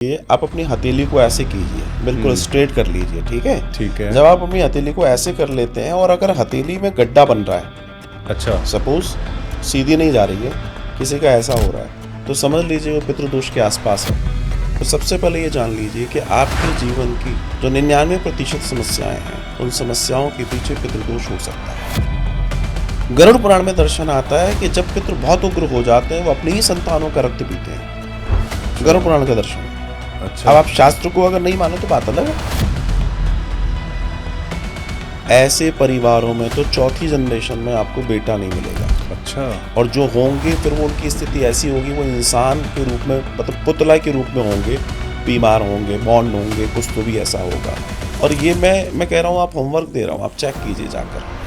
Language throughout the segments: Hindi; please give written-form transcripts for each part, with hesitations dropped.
ये आप अपनी हथेली को ऐसे कीजिए, बिल्कुल स्ट्रेट कर लीजिए, ठीक है। ठीक है। जब आप अपनी हथेली को ऐसे कर लेते हैं और अगर हथेली में गड्ढा बन रहा है, अच्छा। सपोज सीधी नहीं जा रही है, किसी का ऐसा हो रहा है, तो समझ लीजिए वो पितृदोष के आसपास है। तो सबसे पहले ये जान लीजिए कि आपके जीवन की जो 99% समस्याएं हैं, उन समस्याओं के पीछे पितृदोष हो सकता है। गरुड़ पुराण में दर्शन आता है कि जब पितृ बहुत उग्र हो जाते हैं, वो अपनी ही संतानों का रक्त पीते हैं। गरुड़ पुराण का दर्शन। अच्छा। अब आप शास्त्र को अगर नहीं माने तो बात अलग है। ऐसे परिवारों में तो चौथी जनरेशन में आपको बेटा नहीं मिलेगा। अच्छा। और जो होंगे फिर वो उनकी स्थिति ऐसी होगी, वो इंसान के रूप में, मतलब पुतला के रूप में होंगे, बीमार होंगे, बॉन्ड होंगे, कुछ तो भी ऐसा होगा। और ये मैं कह रहा हूँ, आप होमवर्क दे रहा हूँ, आप चेक कीजिए जाकर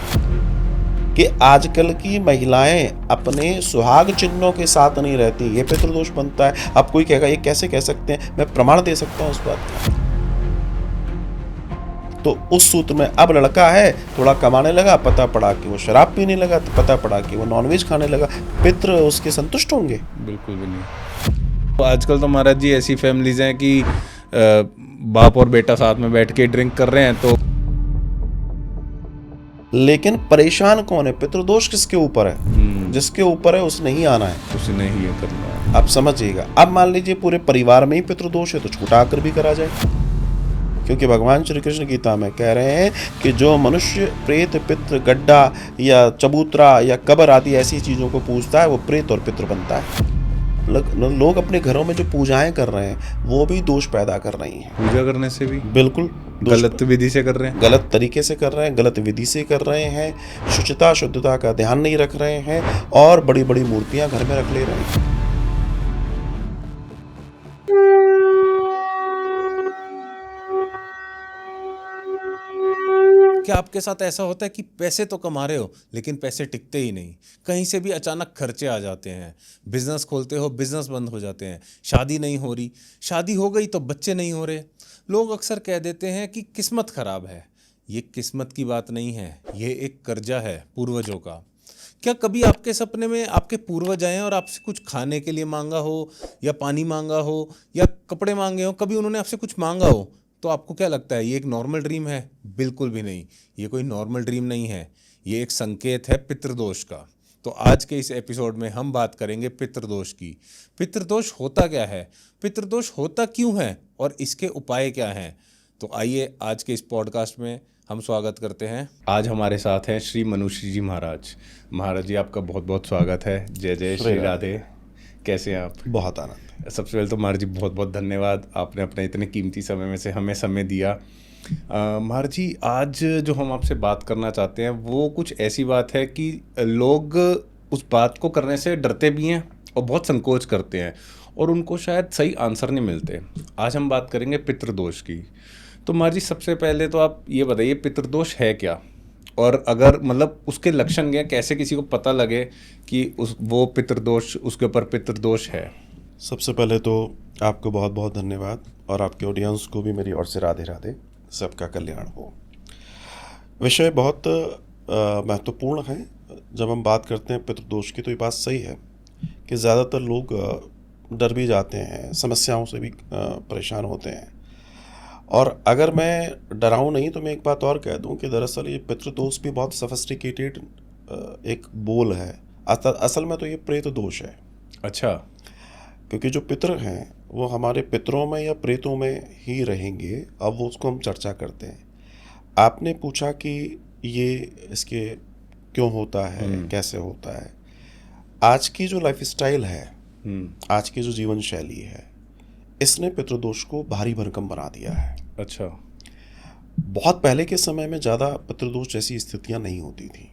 कि आजकल की महिलाएं अपने सुहाग चिन्हों के साथ नहीं रहती, ये पितृदोष बनता है। अब कोई कहेगा ये कैसे कह सकते हैं, मैं प्रमाण दे सकता हूं उस बात का। तो उस सूत्र में अब लड़का है, थोड़ा कमाने लगा, पता पड़ा कि वो शराब पीने लगा, तो पता पड़ा कि वो नॉनवेज खाने लगा, पितृ उसके संतुष्ट होंगे? बिल्कुल भी नहीं। तो आजकल तो महाराज जी ऐसी फैमिलीज हैं कि बाप और बेटा साथ में बैठ के ड्रिंक कर रहे हैं, तो लेकिन परेशान कौन है? पितृदोष किसके ऊपर है? जिसके ऊपर है उसने ही आना है, उसने ही ये करना है। आप समझिएगा। अब मान लीजिए पूरे परिवार में ही पितृदोष है, तो छूटा आकर भी करा जाए, क्योंकि भगवान श्री कृष्ण गीता में कह रहे हैं कि जो मनुष्य प्रेत, पितृ, गड्ढा या चबूतरा या कब्र आदि ऐसी चीजों को पूजता है, वो प्रेत और पितृ बनता है। लोग अपने घरों में जो पूजाएं कर रहे हैं, वो भी दोष पैदा कर रही हैं। पूजा करने से भी बिल्कुल गलत विधि से कर रहे हैं, गलत तरीके से कर रहे हैं, गलत विधि से कर रहे हैं, शुचिता शुद्धता का ध्यान नहीं रख रहे हैं, और बड़ी बड़ी मूर्तियां घर में रख ले रहे हैं। क्या आपके साथ ऐसा होता है कि पैसे तो कमा रहे हो लेकिन पैसे टिकते ही नहीं, कहीं से भी अचानक खर्चे आ जाते हैं, बिजनेस खोलते हो बिजनेस बंद हो जाते हैं, शादी नहीं हो रही, शादी हो गई तो बच्चे नहीं हो रहे। लोग अक्सर कह देते हैं कि किस्मत खराब है। ये किस्मत की बात नहीं है, ये एक कर्जा है पूर्वजों का। क्या कभी आपके सपने में आपके पूर्वज आए और आपसे कुछ खाने के लिए मांगा हो, या पानी मांगा हो, या कपड़े मांगे हो, कभी उन्होंने आपसे कुछ मांगा हो? तो आपको क्या लगता है ये एक नॉर्मल ड्रीम है? बिल्कुल भी नहीं, ये कोई नॉर्मल ड्रीम नहीं है, ये एक संकेत है पितृदोष का। तो आज के इस एपिसोड में हम बात करेंगे पितृदोष की। पितृदोष होता क्या है, पितृदोष होता क्यों है, और इसके उपाय क्या हैं? तो आइए आज के इस पॉडकास्ट में हम स्वागत करते हैं। आज हमारे साथ हैं श्री मनुश्री जी महाराज। महाराज जी आपका बहुत बहुत स्वागत है। जय जय श्री राधे। कैसे हैं आप? बहुत आनंद। सबसे पहले तो महाराज जी बहुत बहुत धन्यवाद, आपने अपने इतने कीमती समय में से हमें समय दिया। महाराज जी आज जो हम आपसे बात करना चाहते हैं वो कुछ ऐसी बात है कि लोग उस बात को करने से डरते भी हैं और बहुत संकोच करते हैं, और उनको शायद सही आंसर नहीं मिलते। आज हम बात करेंगे पितृदोष की। तो महाराज जी सबसे पहले तो आप ये बताइए पितृदोष है क्या, और अगर मतलब उसके लक्षण क्या, कैसे किसी को पता लगे कि वो पितृदोष, उसके ऊपर पितृदोष है? सबसे पहले तो आपको बहुत बहुत धन्यवाद, और आपके ऑडियंस को भी मेरी ओर से राधे राधे, सबका कल्याण हो। विषय बहुत महत्वपूर्ण है। जब हम बात करते हैं पितृदोष की, तो ये बात सही है कि ज़्यादातर लोग डर भी जाते हैं, समस्याओं से भी परेशान होते हैं। और अगर मैं डराऊं नहीं तो मैं एक बात और कह दूं कि दरअसल ये पितृदोष भी बहुत सफिस्टिकेटेड एक बोल है। असल में तो ये प्रेत दोष है। अच्छा। क्योंकि जो पितृ हैं वो हमारे पितरों में या प्रेतों में ही रहेंगे। अब वो उसको हम चर्चा करते हैं। आपने पूछा कि ये इसके क्यों होता है, कैसे होता है। आज की जो लाइफस्टाइल है, आज की जो जीवन शैली है, इसने पितृदोष को भारी भरकम बना दिया है। अच्छा। बहुत पहले के समय में ज़्यादा पितृदोष जैसी स्थितियां नहीं होती थी,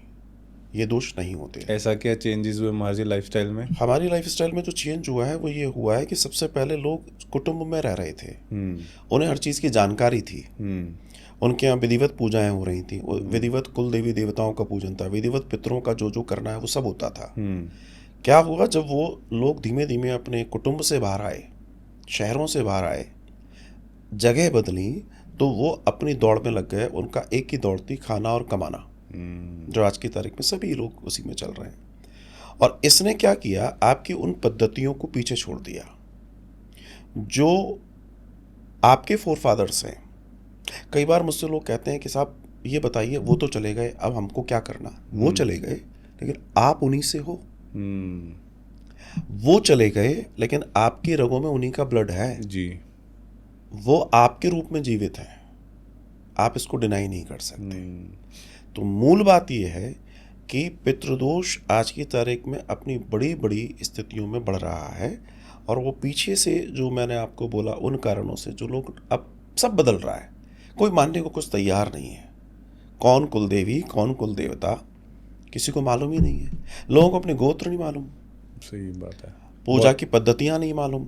ये दोष नहीं होते। ऐसा क्या चेंजेस हुए हमारी लाइफस्टाइल में? हमारी लाइफस्टाइल में जो चेंज हुआ है वो ये हुआ है कि सबसे पहले लोग कुटुंब में रह रहे थे, उन्हें हर चीज़ की जानकारी थी, उनके यहाँ विधिवत पूजाएं हो रही थी, विधिवत कुल देवी देवताओं का पूजन था, विधिवत पितरों का जो जो करना है वो सब होता था। क्या हुआ, जब वो लोग धीमे धीमे अपने कुटुंब से बाहर आए, शहरों से बाहर आए, जगह बदली, तो वो अपनी दौड़ में लग गए। उनका एक ही दौड़ थी, खाना और कमाना, जो आज की तारीख में सभी लोग उसी में चल रहे हैं। और इसने क्या किया, आपकी उन पद्धतियों को पीछे छोड़ दिया जो आपके फोरफादर्स हैं। कई बार मुझसे लोग कहते हैं कि साहब ये बताइए, वो तो चले गए, अब हमको क्या करना। वो चले गए लेकिन आप उन्हीं से हो। वो चले गए लेकिन आपकी रगों में उन्हीं का ब्लड है जी। वो आपके रूप में जीवित है, आप इसको डिनाई नहीं कर सकते। तो मूल बात यह है कि पितृदोष आज की तारीख में अपनी बड़ी बड़ी स्थितियों में बढ़ रहा है, और वो पीछे से जो मैंने आपको बोला उन कारणों से जो लोग अब सब बदल रहा है, कोई मानने को कुछ तैयार नहीं है। कौन कुलदेवी कौन कुल देवता किसी को मालूम ही नहीं है। लोगों को अपने गोत्र नहीं मालूम, सही बात है। पूजा की पद्धतियां नहीं मालूम,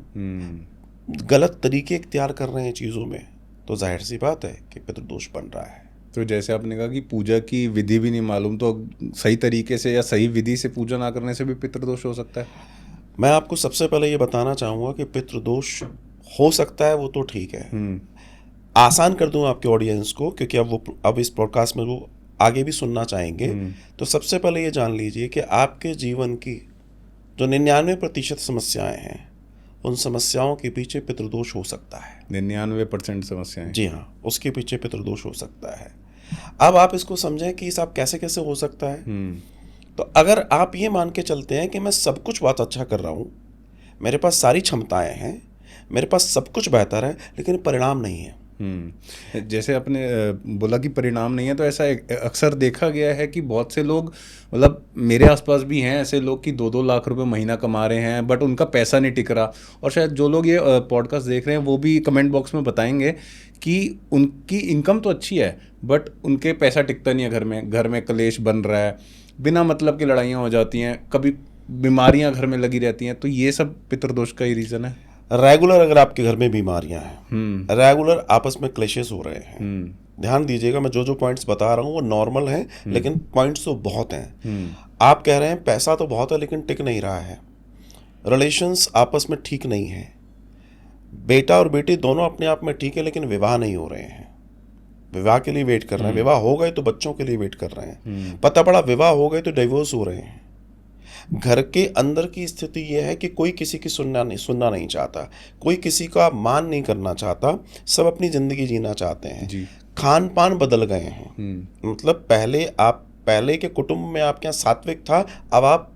गलत तरीके इख्तियार कर रहे हैं चीज़ों में, तो जाहिर सी बात है कि पितृदोष बन रहा है। तो जैसे आपने कहा कि पूजा की विधि भी नहीं मालूम, तो सही तरीके से या सही विधि से पूजा ना करने से भी पितृदोष हो सकता है। मैं आपको सबसे पहले ये बताना चाहूँगा कि पितृदोष हो सकता है, वो तो ठीक है। आसान कर दूं आपके ऑडियंस को, क्योंकि अब इस पॉडकास्ट में वो आगे भी सुनना चाहेंगे। तो सबसे पहले ये जान लीजिए कि आपके जीवन की जो 99% समस्याएं हैं, उन समस्याओं के पीछे पितृदोष हो सकता है। 99% समस्याएं। जी हाँ, उसके पीछे पितृदोष हो सकता है। अब आप इसको समझें कि साहब कैसे कैसे हो सकता है। तो अगर आप ये मान के चलते हैं कि मैं सब कुछ बहुत अच्छा कर रहा हूँ, मेरे पास सारी क्षमताएं हैं, मेरे पास सब कुछ बेहतर है, लेकिन परिणाम नहीं है। जैसे आपने बोला कि परिणाम नहीं है, तो ऐसा अक्सर देखा गया है कि बहुत से लोग, मतलब मेरे आसपास भी हैं ऐसे लोग कि 2-2 लाख रुपए महीना कमा रहे हैं, बट उनका पैसा नहीं टिक रहा। और शायद जो लोग ये पॉडकास्ट देख रहे हैं वो भी कमेंट बॉक्स में बताएंगे कि उनकी इनकम तो अच्छी है बट उनके पैसा टिकता नहीं है। घर में कलेश बन रहा है, बिना मतलब की लड़ाइयाँ हो जाती हैं, कभी बीमारियाँ घर में लगी रहती हैं। तो ये सब पितृदोष का ही रीज़न है। रेगुलर अगर आपके घर में बीमारियां हैं, रेगुलर आपस में क्लेशेस हो रहे हैं, ध्यान दीजिएगा, मैं जो जो पॉइंट्स बता रहा हूँ वो नॉर्मल हैं, लेकिन पॉइंट्स तो बहुत हैं। आप कह रहे हैं पैसा तो बहुत है लेकिन टिक नहीं रहा है, रिलेशंस आपस में ठीक नहीं है, बेटा और बेटी दोनों अपने आप में ठीक है लेकिन विवाह नहीं हो रहे हैं, विवाह के लिए वेट कर रहे हैं, विवाह हो गए तो बच्चों के लिए वेट कर रहे हैं, पता पड़ा विवाह हो गए तो डिवोर्स हो रहे हैं। घर के अंदर की स्थिति यह है कि कोई किसी की सुनना नहीं चाहता, कोई किसी का मान नहीं करना चाहता, सब अपनी ज़िंदगी जीना चाहते हैं। खान पान बदल गए हैं। मतलब पहले के कुटुंब में आपके यहाँ सात्विक था, अब आप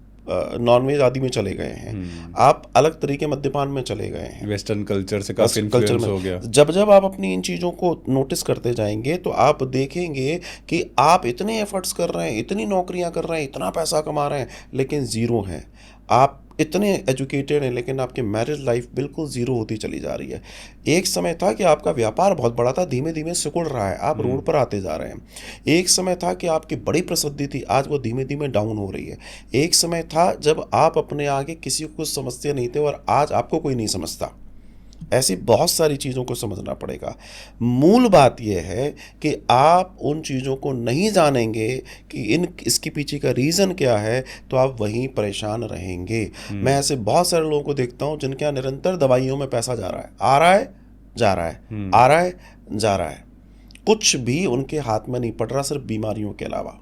नॉनवेज आदि में चले गए हैं, आप अलग तरीके मद्यपान में चले गए हैं, वेस्टर्न कल्चर से काफी इन्फ्लुएंस हो गया। जब आप अपनी इन चीज़ों को नोटिस करते जाएंगे तो आप देखेंगे कि आप इतने एफर्ट्स कर रहे हैं, इतनी नौकरियां कर रहे हैं, इतना पैसा कमा रहे हैं, लेकिन ज़ीरो हैं। आप इतने एजुकेटेड हैं लेकिन आपकी मैरिज लाइफ बिल्कुल ज़ीरो होती चली जा रही है। एक समय था कि आपका व्यापार बहुत बड़ा था, धीमे धीमे सिकुड़ रहा है, आप रोड पर आते जा रहे हैं। एक समय था कि आपकी बड़ी प्रसिद्धि थी, आज वो धीमे धीमे डाउन हो रही है। एक समय था जब आप अपने आगे किसी को कुछ समझते नहीं थे और आज आपको कोई नहीं समझता। ऐसी बहुत सारी चीज़ों को समझना पड़ेगा। मूल बात यह है कि आप उन चीज़ों को नहीं जानेंगे कि इसके पीछे का रीज़न क्या है, तो आप वहीं परेशान रहेंगे। मैं ऐसे बहुत सारे लोगों को देखता हूं जिनके यहाँ निरंतर दवाइयों में पैसा जा रहा है, आ रहा है जा रहा है, आ रहा है जा रहा है, कुछ भी उनके हाथ में नहीं पड़ रहा, सिर्फ बीमारियों के अलावा।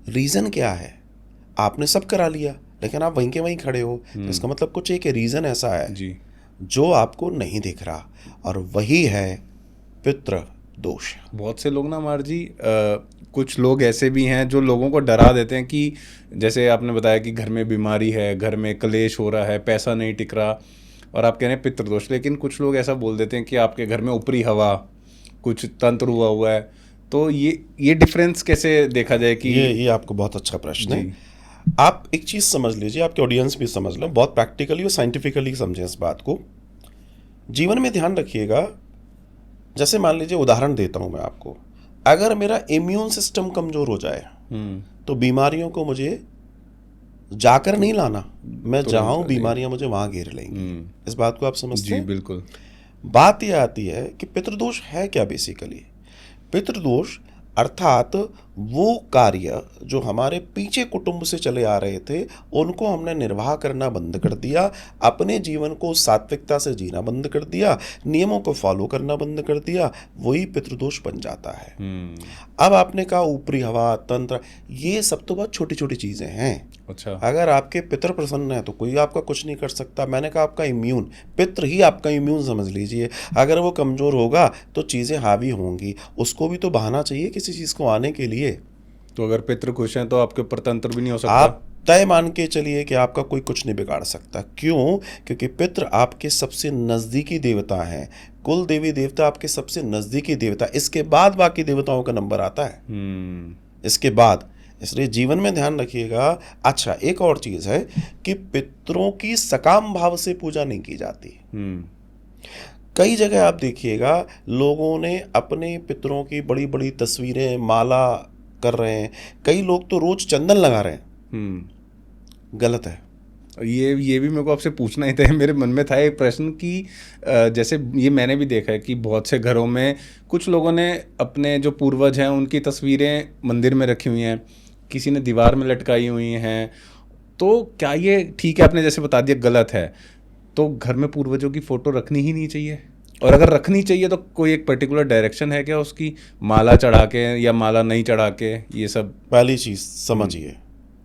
रीज़न क्या है? आपने सब करा लिया लेकिन आप वहीं के वहीं खड़े हो, इसका मतलब कुछ एक रीज़न ऐसा है जी जो आपको नहीं दिख रहा, और वही है पितृ दोष। बहुत से लोग ना मार जी, कुछ लोग ऐसे भी हैं जो लोगों को डरा देते हैं कि जैसे आपने बताया कि घर में बीमारी है, घर में कलेश हो रहा है, पैसा नहीं टिक रहा, और आप कह रहे हैं पितृदोष। लेकिन कुछ लोग ऐसा बोल देते हैं कि आपके घर में ऊपरी हवा, कुछ तंत्र हुआ है। तो ये डिफरेंस कैसे देखा जाए कि ये आपको बहुत अच्छा प्रश्न है। आप एक चीज़ समझ लीजिए, आपके ऑडियंस भी समझ लो, बहुत प्रैक्टिकली और साइंटिफिकली समझें इस बात को। जीवन में ध्यान रखिएगा, जैसे मान लीजिए उदाहरण देता हूं मैं आपको, अगर मेरा इम्यून सिस्टम कमज़ोर हो जाए तो बीमारियों को मुझे जाकर नहीं लाना, मैं जहाँ हूँ बीमारियाँ मुझे वहाँ घेर लेंगी। इस बात को आप समझते हैं? जी बिल्कुल। बात यह आती है कि पितृदोष है क्या बेसिकली। पितृदोष अर्थात वो कार्य जो हमारे पीछे कुटुंब से चले आ रहे थे उनको हमने निर्वाह करना बंद कर दिया, अपने जीवन को सात्विकता से जीना बंद कर दिया, नियमों को फॉलो करना बंद कर दिया, वही पितृदोष बन जाता है। अब आपने कहा ऊपरी हवा, तंत्र, ये सब तो बहुत छोटी छोटी चीज़ें हैं। अच्छा, अगर आपके पितर प्रसन्न है तो कोई आपका कुछ नहीं कर सकता। मैंने कहा आपका इम्यून, पित्र ही आपका इम्यून समझ लीजिए, अगर वो कमज़ोर होगा तो चीज़ें हावी होंगी, उसको भी तो बहाना चाहिए किसी चीज़ को आने के लिए। तो अगर पितृ खुश हैं तो आपके ऊपर तंत्र भी नहीं हो सकता। आप तय मान के चलिए कि आपका कोई कुछ नहीं बिगाड़ सकता। क्यों? क्योंकि पितृ आपके सबसे नज़दीकी देवता हैं, कुल देवी देवता आपके सबसे नज़दीकी देवता, इसके बाद बाकी देवताओं का नंबर आता है, इसके बाद। इसलिए जीवन में ध्यान रखिएगा। अच्छा, एक और चीज़ है कि पितरों की सकाम भाव से पूजा नहीं की जाती। कई जगह आप देखिएगा लोगों ने अपने पितरों की बड़ी बड़ी तस्वीरें, माला कर रहे हैं, कई लोग तो रोज चंदन लगा रहे हैं। गलत है। ये भी मेरे को आपसे पूछना ही था, मेरे मन में था एक प्रश्न कि जैसे ये मैंने भी देखा है कि बहुत से घरों में कुछ लोगों ने अपने जो पूर्वज हैं उनकी तस्वीरें मंदिर में रखी हुई हैं, किसी ने दीवार में लटकाई हुई हैं। तो क्या ये ठीक है, आपने जैसे बता दिया गलत है, तो घर में पूर्वजों की फ़ोटो रखनी ही नहीं चाहिए? और अगर रखनी चाहिए तो कोई एक पर्टिकुलर डायरेक्शन है क्या उसकी, माला चढ़ा के या माला नहीं चढ़ा के, ये सब? पहली चीज़ समझिए,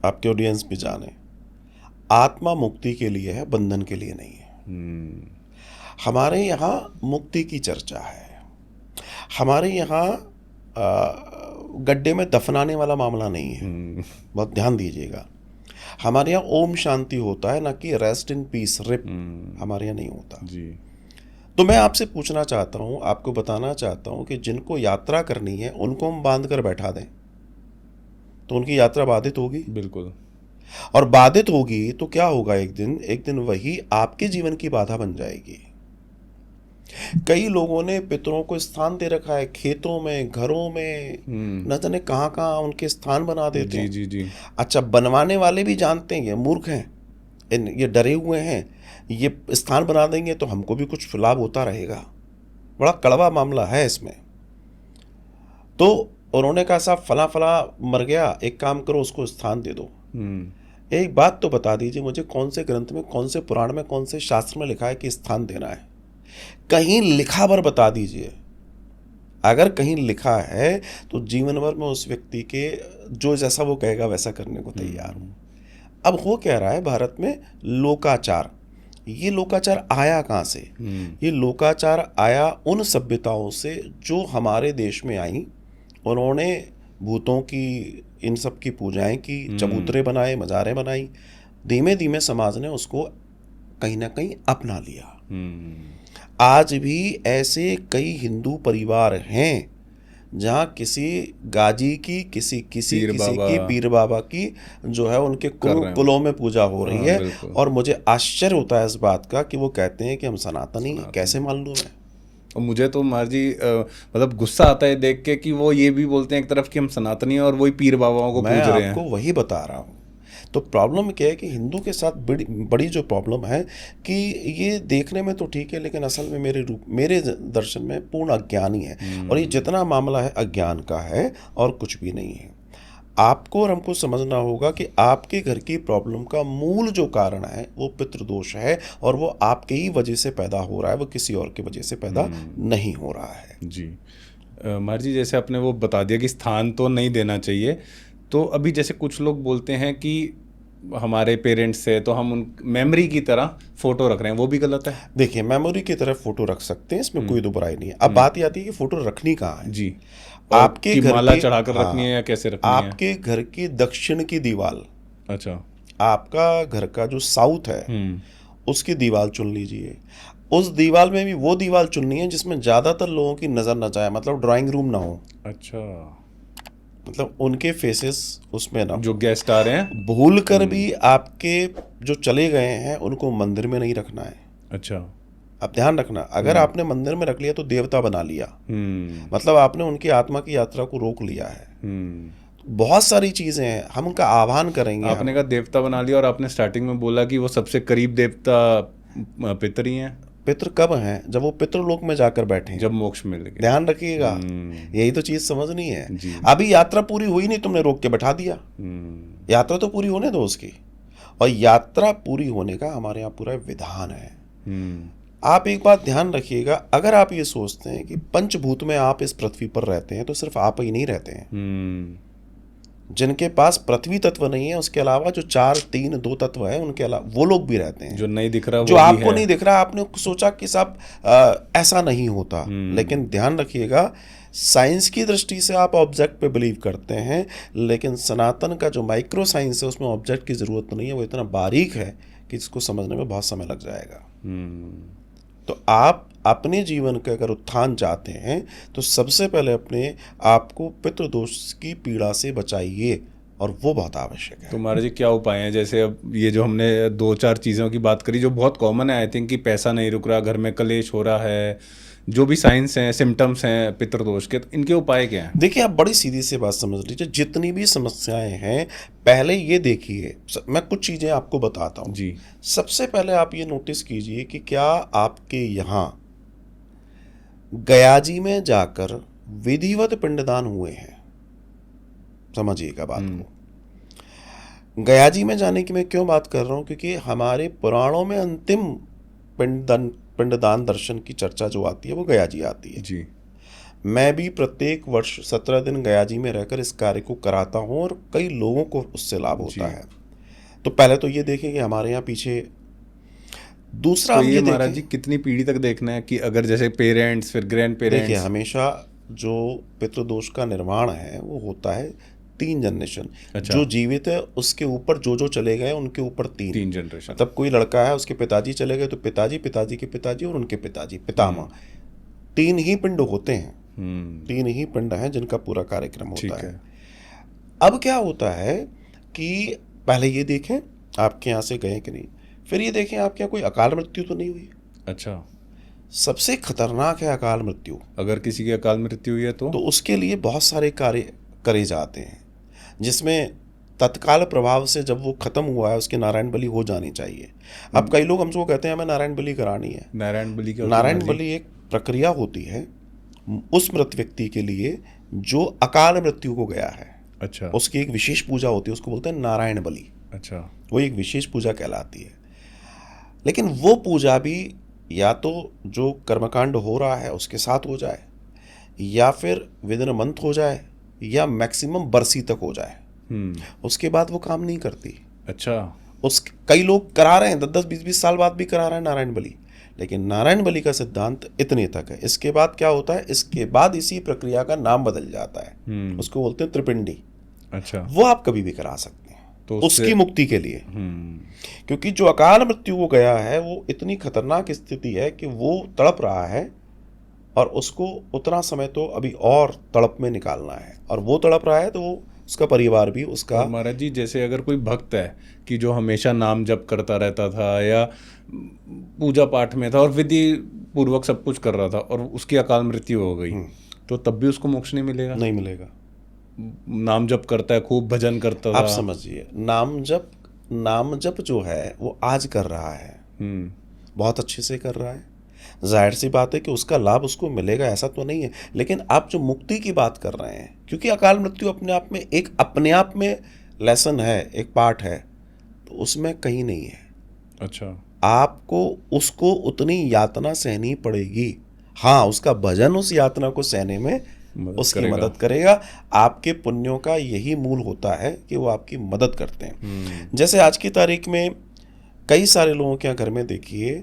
आपके ऑडियंस भी जाने, आत्मा मुक्ति के लिए है, बंधन के लिए नहीं है। हमारे यहाँ मुक्ति की चर्चा है, हमारे यहाँ गड्ढे में दफनाने वाला मामला नहीं है। बहुत ध्यान दीजिएगा, हमारे यहाँ ओम शांति होता है, ना कि रेस्ट इन पीस, रिप हमारे यहाँ नहीं होता जी। तो मैं आपसे पूछना चाहता हूँ, आपको बताना चाहता हूँ कि जिनको यात्रा करनी है उनको हम बांध कर बैठा दें तो उनकी यात्रा बाधित होगी। बिल्कुल। और बाधित होगी तो क्या होगा, एक दिन वही आपके जीवन की बाधा बन जाएगी। कई लोगों ने पितरों को स्थान दे रखा है, खेतों में, घरों में, न जाने कहाँ कहाँ उनके स्थान बना देते हैं। जी जी। अच्छा, बनवाने वाले भी जानते हैं ये मूर्ख हैं, ये डरे हुए हैं, ये स्थान बना देंगे तो हमको भी कुछ लाभ होता रहेगा। बड़ा कड़वा मामला है इसमें। तो उन्होंने कहा साहब फला फला मर गया, एक काम करो उसको स्थान दे दो। एक बात तो बता दीजिए मुझे, कौन से ग्रंथ में, कौन से पुराण में, कौन से शास्त्र में लिखा है कि स्थान देना है? कहीं लिखा भर बता दीजिए। अगर कहीं लिखा है तो जीवन भर में उस व्यक्ति के जो जैसा वो कहेगा वैसा करने को तैयार हूं। अब हो क्या रहा है भारत में, लोकाचार। ये लोकाचार आया कहाँ से? ये लोकाचार आया उन सभ्यताओं से जो हमारे देश में आई। उन्होंने भूतों की, इन सब की पूजाएं की, चबूतरे बनाए, मज़ारें बनाई। धीमे धीमे समाज ने उसको कहीं ना कहीं अपना लिया। आज भी ऐसे कई हिंदू परिवार हैं जहाँ किसी गाजी की, किसी की पीर बाबा की जो है उनके कुलों में पूजा हो रही है। और मुझे आश्चर्य होता है इस बात का कि वो कहते हैं कि हम सनातनी हैं। कैसे मान लूँ मैं? और मुझे तो मार जी मतलब गुस्सा आता है देख के कि वो ये भी बोलते हैं एक तरफ कि हम सनातनी हैं और वही पीर बाबाओं को पूज रहे हैं। मैं आपको वही बता रहा हूँ। तो प्रॉब्लम क्या है कि हिंदू के साथ बड़ी जो प्रॉब्लम है कि ये देखने में तो ठीक है, लेकिन असल में मेरे दर्शन में पूर्ण अज्ञान ही है। और ये जितना मामला है अज्ञान का है और कुछ भी नहीं है। आपको और हमको समझना होगा कि आपके घर की प्रॉब्लम का मूल जो कारण है वो पितृदोष है, और वो आपके ही वजह से पैदा हो रहा है, वो किसी और की वजह से पैदा नहीं हो रहा है। जी मार जी, जैसे आपने वो बता दिया कि स्थान तो नहीं देना चाहिए, तो अभी जैसे कुछ लोग बोलते हैं कि हमारे पेरेंट्स से तो हम उन मेमोरी की तरह फोटो रख रहे हैं, वो भी गलत है? देखिए, मेमोरी की तरह फोटो रख सकते हैं, इसमें कोई दो बुराई नहीं है। अब बात ये आती है कि फोटो रखनी कहाँ है। जी, आपके घर माला चढ़ाकर रखनी है या कैसे रखनी है? आपके घर की दक्षिण की दीवार, अच्छा, आपका घर का जो साउथ है उसकी दीवार चुन लीजिए। उस दीवार में भी वो दीवार चुननी है जिसमें ज्यादातर लोगों की नजर न जाए, मतलब ड्राइंग रूम ना हो। अच्छा, मतलब उनके फेसेस उसमें ना, जो गेस्ट आ रहे हैं। भूल कर भी आपके जो चले गए हैं उनको मंदिर में नहीं रखना है। अच्छा, अब ध्यान रखना, अगर आपने मंदिर में रख लिया तो देवता बना लिया, मतलब आपने उनकी आत्मा की यात्रा को रोक लिया है। बहुत सारी चीजें हैं, हम उनका आह्वान करेंगे। आपने कहा देवता बना लिया, और आपने स्टार्टिंग में बोला कि वो सबसे करीब देवता पितर ही हैं। पितृ कब हैं? जब वो पितृलोक में जाकर बैठे हैं, जब मोक्ष मिल गया। ध्यान रखिएगा, यही तो चीज समझनी है। जी। अभी यात्रा पूरी हुई नहीं, तुमने रोक के बैठा दिया। यात्रा तो पूरी होने दो उसकी, और यात्रा पूरी होने का हमारे यहाँ पूरा विधान है। आप एक बात ध्यान रखिएगा, अगर आप ये सोचते हैं कि पंचभूत में आप इस पृथ्वी पर रहते हैं, तो सिर्फ आप ही नहीं रहते हैं। जिनके पास पृथ्वी तत्व नहीं है, उसके अलावा जो 4, 3, 2 तत्व है, उनके अलावा वो लोग भी रहते हैं। जो नहीं दिख रहा, जो आपको नहीं दिख रहा, आपने सोचा कि साहब ऐसा नहीं होता, लेकिन ध्यान रखिएगा, साइंस की दृष्टि से आप ऑब्जेक्ट पे बिलीव करते हैं, लेकिन सनातन का जो माइक्रो साइंस है उसमें ऑब्जेक्ट की जरूरत नहीं है। वो इतना बारीक है कि इसको समझने में बहुत समय लग जाएगा। तो आप अपने जीवन का अगर उत्थान चाहते हैं, तो सबसे पहले अपने आप को पितृदोष की पीड़ा से बचाइए, और वो बहुत आवश्यक है। तो महाराज जी क्या उपाय हैं? जैसे अब ये जो हमने 2-4 चीज़ों की बात करी जो बहुत कॉमन है, आई थिंक, कि पैसा नहीं रुक रहा, घर में कलेश हो रहा है, जो भी साइंस हैं, सिम्टम्स हैं पितृदोष के, तो इनके उपाय क्या हैं? देखिए, आप बड़ी सीधी सी बात समझ लीजिए, जितनी भी समस्याएं हैं, पहले ये देखिए, मैं कुछ चीज़ें आपको बताता हूँ जी। सबसे पहले आप ये नोटिस कीजिए कि क्या आपके यहाँ गयाजी में जाकर विधिवत पिंडदान हुए हैं? समझिएगा बात को। गयाजी में जाने की मैं क्यों बात कर रहा हूँ? क्योंकि हमारे पुराणों में अंतिम पिंडदान दर्शन की चर्चा जो आती है वो गयाजी आती है। जी। मैं भी प्रत्येक वर्ष 17 दिन गयाजी में रहकर इस कार्य को कराता हूँ, और कई लोगों को उससे लाभ होता है। तो पहले तो ये देखें कि हमारे यहाँ पीछे, दूसरा तो हम ये ये महाराज जी देखें, कितनी पीढ़ी तक देखना है कि अगर जैसे पेरेंट्स, फिर ग्रैंड देखिए, पेरेंट्स? हमेशा जो पितृदोष का निर्माण है वो होता है 3 जनरेशन। अच्छा। जो जीवित है उसके ऊपर जो चले गए उनके ऊपर 3 जनरेशन। मतलब कोई लड़का है, उसके पिताजी चले गए तो पिताजी, पिताजी के पिताजी और उनके पिताजी, पितामह, 3 ही पिंड होते हैं। 3 ही पिंड हैं जिनका पूरा कार्यक्रम होता है। अब क्या होता है कि पहले ये देखें आपके यहाँ से गए कि नहीं, फिर ये देखें आपके यहाँ कोई अकाल मृत्यु तो नहीं हुई। अच्छा। सबसे खतरनाक है अकाल मृत्यु। अगर किसी की अकाल मृत्यु हुई है तो उसके लिए बहुत सारे कार्य करे जाते हैं, जिसमें तत्काल प्रभाव से जब वो खत्म हुआ है उसकी नारायण बलि हो जानी चाहिए। अब कई लोग हमसे कहते हैं हमें नारायण बलि करानी है। नारायण बलि क्या? नारायण बलि एक प्रक्रिया होती है उस मृत व्यक्ति के लिए जो अकाल मृत्यु को गया है। अच्छा। उसकी एक विशेष पूजा होती है, उसको बोलते हैं नारायण बलि। अच्छा। वो एक विशेष पूजा कहलाती है। लेकिन वो पूजा भी या तो जो कर्मकांड हो रहा है उसके साथ हो जाए, या फिर विदिन मंथ हो जाए, या मैक्सिमम बरसी तक हो जाए। उसके बाद वो काम नहीं करती। अच्छा। कई लोग करा रहे हैं 10-10, 20-20 साल बाद भी करा रहे हैं नारायण बलि, लेकिन नारायण बलि का सिद्धांत इतने तक है। इसके बाद क्या होता है, इसके बाद इसी प्रक्रिया का नाम बदल जाता है, उसको बोलते हैं त्रिपिंडी। अच्छा। वो आप कभी भी करा सकते हैं तो उसकी मुक्ति के लिए। क्योंकि जो अकाल मृत्यु को गया है वो इतनी खतरनाक स्थिति है कि वो तड़प रहा है, और उसको उतना समय तो अभी और तड़प में निकालना है, और वो तड़प रहा है तो वो उसका परिवार भी उसका। महाराज जी जैसे अगर कोई भक्त है कि जो हमेशा नाम जप करता रहता था या पूजा पाठ में था और विधि पूर्वक सब कुछ कर रहा था, और उसकी अकाल मृत्यु हो गई, तो तब भी उसको मोक्ष नहीं मिलेगा? नहीं मिलेगा। नाम जप करता है, खूब भजन करता था। आप समझिए, नाम जप जो है वो आज कर रहा है, बहुत अच्छे से कर रहा है, जाहिर सी बात है कि उसका लाभ उसको मिलेगा, ऐसा तो नहीं है। लेकिन आप जो मुक्ति की बात कर रहे हैं, क्योंकि अकाल मृत्यु अपने आप में लेसन है, एक पार्ट है, तो उसमें कहीं नहीं है। अच्छा। आपको उसको उतनी यातना सहनी पड़ेगी। हाँ, उसका भजन उस यातना को सहने में उसकी मदद करेगा। आपके पुण्यों का यही मूल होता है कि वो आपकी मदद करते हैं। जैसे आज की तारीख में कई सारे लोगों के यहाँ घर में देखिए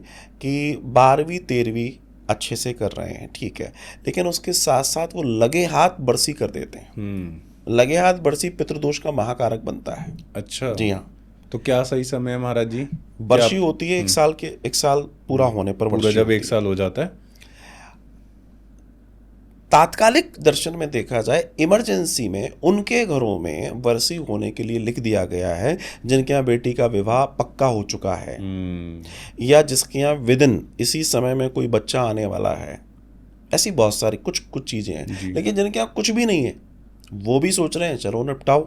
कि 12वीं 13वीं अच्छे से कर रहे हैं, ठीक है, लेकिन उसके साथ साथ वो लगे हाथ बरसी कर देते हैं। लगे हाथ बरसी पितृदोष का महाकारक बनता है। अच्छा। जी हाँ। तो क्या सही समय है महाराज जी? बरसी होती है 1 साल पूरा होने पर। पूरा जब 1 साल हो जाता है, तात्कालिक दर्शन में देखा जाए, इमरजेंसी में उनके घरों में बरसी होने के लिए लिख दिया गया है जिनके यहाँ बेटी का विवाह पक्का हो चुका है, या जिसके यहाँ विदिन इसी समय में कोई बच्चा आने वाला है। ऐसी बहुत सारी कुछ चीजें हैं। लेकिन जिनके यहाँ कुछ भी नहीं है वो भी सोच रहे हैं चलो निपटाओ।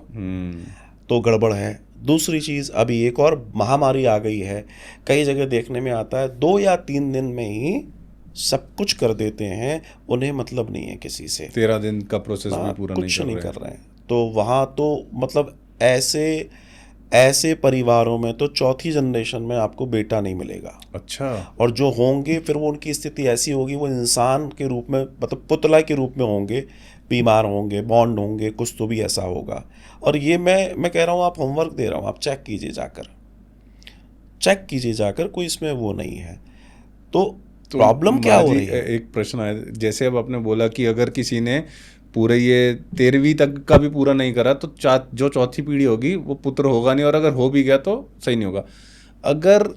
तो गड़बड़ है। दूसरी चीज़, अभी एक और महामारी आ गई है, कई जगह देखने में आता है 2 या 3 दिन में ही सब कुछ कर देते हैं, उन्हें मतलब नहीं है किसी से, 13 दिन का प्रोसेस भी पूरा कुछ नहीं नहीं कर रहे हैं। तो वहाँ तो मतलब ऐसे परिवारों में तो चौथी जनरेशन में आपको बेटा नहीं मिलेगा। अच्छा। और जो होंगे फिर वो उनकी स्थिति ऐसी होगी, वो इंसान के रूप में मतलब पुतला के रूप में होंगे, बीमार होंगे, बॉन्ड होंगे, कुछ तो भी ऐसा होगा। और ये मैं कह रहा हूँ, आप होमवर्क दे रहा हूँ, आप चेक कीजिए जाकर, कोई इसमें वो नहीं है। तो प्रॉब्लम क्या हो रही है? एक प्रश्न आया, जैसे अब आपने बोला कि अगर किसी ने पूरे ये 13वीं तक का भी पूरा नहीं करा तो जो चौथी पीढ़ी होगी वो पुत्र होगा नहीं, और अगर हो भी गया तो सही नहीं होगा। अगर